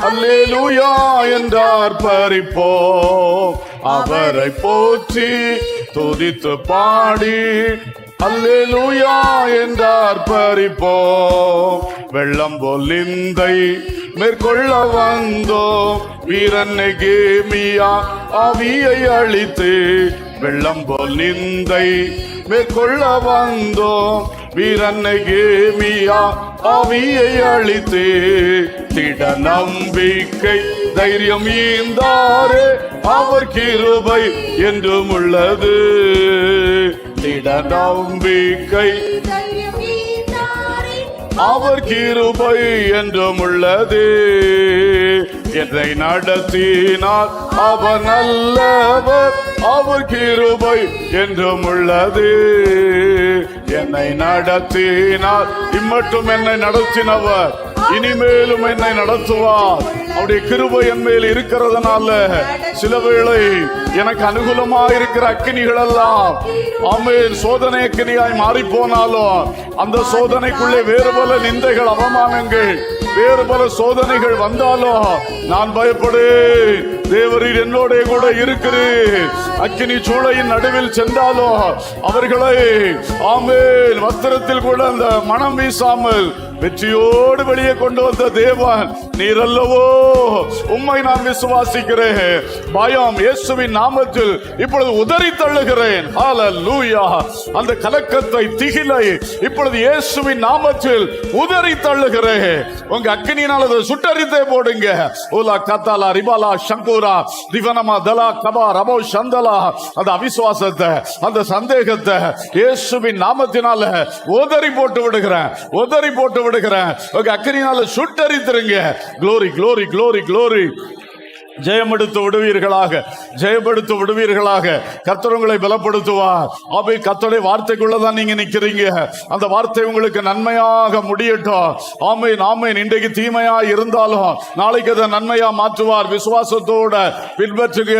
அல்லேலூயா என்றார் பறிப்போம். அவரை போற்றி துதித்து பாடி அல்லேலூயா என்றார் பறிப்போம். வெள்ளம் போல் நிந்தை மேற்கொள்ள வந்தோம், வீரன் நெகேமியா ஆவியை அழித்து. வெள்ளம் போல் நிந்தை மேற்கொள்ள வந்தோம், வீரன் நெகேமியா ஆவியை அழித்து. திட நம்பிக்கை தைரியம் ஈந்தாரே, அவர் கிருபை என்றும் உள்ளது. திட நம்பிக்கை தைரியம் ஈந்தாரே, அவர் கிருபை என்றும் உள்ளது. என்னை நடத்தினார் அவர் நல்லவர், அவர் கிருபை என்றும் உள்ளது. என்னை நடத்தினார், இம்மட்டும் என்னை நடத்தினவர் இனிமேலும் என்னை நடத்துவார். அவருடைய கிருபை என் மேல் இருக்கிறதுனால சில வேளை எனக்கு அனுகூலமா இருக்கிற அக்கினிகள் எல்லாம் ஆமென் சோதனை அக்கினியாய் மாறி போனாலும், அந்த சோதனைக்குள்ளே வேறு பல நிந்தைகள், அவமானங்கள், வேறு பல சோதனைகள் வந்தாலும் நான் பயப்படேன். தேவரீர் என்னோட கூட இருக்கிறீர். அக்கினி சூளையின் நடுவில் சென்றாலும் அவர்களை ஆமென் வஸ்திரத்தில் கூட அந்த மனம் வீசாமல் வெற்றியோடு வெளியே கொண்டு வந்த தேவன் நீர் அல்லவோ. உம்மை நான் விசுவாசிக்கிறேன். பயம் இயேசுவின் நாமத்தில் இப்பொழுது உதறி தள்ளுகிறேன். ஹல்லேலூயா. அந்த கலக்கத்தை, திகிலை இப்பொழுது இயேசுவின் நாமத்தில் உதறி தள்ளுகிறேன். உங்க அக்கினியினால் அதை சுட்டரித்தே போடுங்க. ஓலா கத்தாலா ரிபாலா சங்கூரா திவனமா தலா கபா ரபோ சந்தலா. அந்த அவிசுவாசத்தை, அந்த சந்தேகத்தை இயேசுவின் நாமத்தினால உதறி போட்டு விடுகிறேன், உதறி போட்டு விடுகிறேன். உங்க அக்கினியினால சுட்டரித்துருங்க. Glory, glory, glory, glory. ஜெயமெடுத்து விடுவீர்களாக, ஜெயப்படுத்து விடுவீர்களாக. கர்த்தர் உங்களை பலப்படுத்துவார். ஆபே, கர்த்தருடைய வார்த்தைக்குள்ளதான் நீங்க நிக்கிறீங்க. அந்த வார்த்தை உங்களுக்கு நன்மையாக முடியட்டும். ஆமென், ஆமென். இன்றைக்கு தீமையா இருந்தாலும் நாளைக்கு அதை நன்மையா மாற்றுவார். விசுவாசத்தோட பின்பற்றுங்க.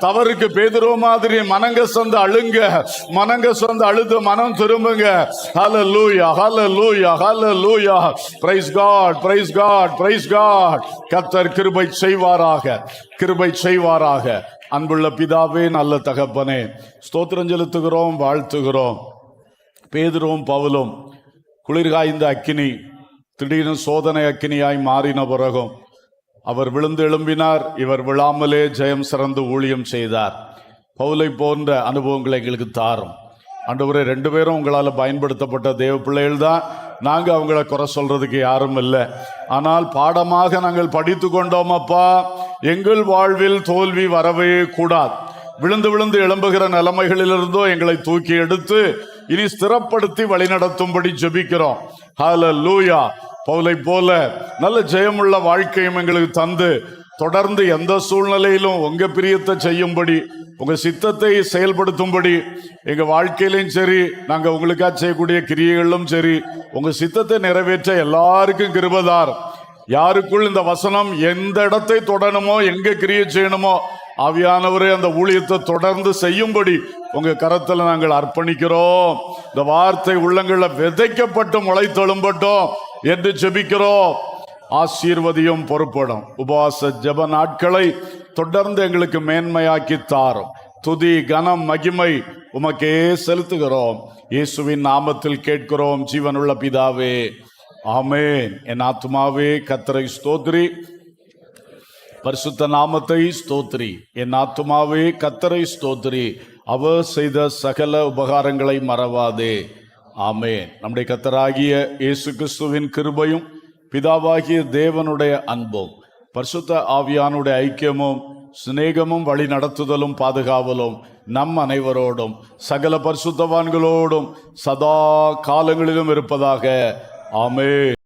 தவறுக்கு பேதுரு மாதிரி மனங்கசந்து அழுங்க, மனங்கசந்து அழுது மனம் திரும்புங்க. Hallelujah, hallelujah, hallelujah. Praise God, praise God, praise God. கர்த்தர் கிருபை செய்வாராக, கிருபை செய்வாராக. அன்புள்ள பிதாவே, நல்ல தகப்பனே, ஸ்தோத்திரம் செலுத்துகிறோம், வாழ்த்துகிறோம். பேதுருவும் பவுலும் குளிர்காய்ந்த அக்கினி திடீர்னு சோதனை அக்கினியாய் மாறின பிறகும் அவர் விழுந்து எழும்பினார். இவர் விழாமலே ஜெயம் சிறந்து ஊழியம் செய்தார். பவுலை போன்ற அனுபவங்களை எங்களுக்கு தாரும் ஆண்டவரே. 2 பேரும் உங்களால் பயன்படுத்தப்பட்ட தேவ பிள்ளைகள் தான். நாங்கள் அவங்கள குறை சொல்றதுக்கு யாரும் இல்லை. ஆனால் பாடமாக நாங்கள் படித்து கொண்டோம் அப்பா. எங்கள் வாழ்வில் தோல்வி வரவே கூடாது. விழுந்து விழுந்து எழும்புகிற நிலைமைகளிலிருந்தோ எங்களை தூக்கி எடுத்து இனி ஸ்திரப்படுத்தி வழிநடத்தும்படி ஜெபிக்கிறோம். ஹல்லேலூயா. பவுலை போல நல்ல ஜெயமுள்ள வாழ்க்கையும் எங்களுக்கு தந்து தொடர்ந்து எந்த சூழ்நிலையிலும் உங்க பிரியத்தை செய்யும்படி, உங்க சித்தத்தை செயல்படுத்தும்படி எங்க வாழ்க்கையிலும் சரி, நாங்க உங்களுக்காக செய்யக்கூடிய கிரியைகளிலும் சரி, உங்க சித்தத்தை நிறைவேற்ற எல்லாருக்கும் கிருபைதார். யாருக்குள் இந்த வசனம் எந்த இடத்தை தொடணுமோ, எங்க கிரியை செய்யணுமோ, ஆவியானவரே அந்த ஊழியத்தை தொடர்ந்து செய்யும்படி உங்க கரத்துல நாங்கள் அர்ப்பணிக்கிறோம். இந்த வார்த்தை உள்ளங்கள்ல விதைக்கப்பட்டு முளைத்தெழும்பட்டும் என்று ஜெபிக்கிறோம். ஆசீர்வதியும் பொறுப்படும். உபவாச ஜெப நாட்களை தொடர்ந்து எங்களுக்கு மேன்மையாக்கி தாரும். துதி, கனம், மகிமை உமக்கே செலுத்துகிறோம். இயேசுவின் நாமத்தில் கேட்கிறோம் ஜீவனுள்ள பிதாவே, ஆமென். என் ஆத்துமாவே கர்த்தரை ஸ்தோத்திரி, பரிசுத்த நாமத்தை ஸ்தோத்திரி. என் ஆத்துமாவே கர்த்தரை ஸ்தோத்திரி, அவர் செய்த சகல உபகாரங்களை மறவாதே. ஆமென். நம்முடைய கர்த்தராகிய இயேசு கிறிஸ்துவின் கிருபையும் பிதாவாகிய தேவனுடைய அன்பும் பரிசுத்த ஆவியானுடைய ஐக்கியமும் சிநேகமும் வழி நடத்துதலும் பாதுகாவலும் நம் அனைவரோடும் சகல பரிசுத்தவான்களோடும் சதா காலங்களிலும் இருப்பதாக. ஆமென்.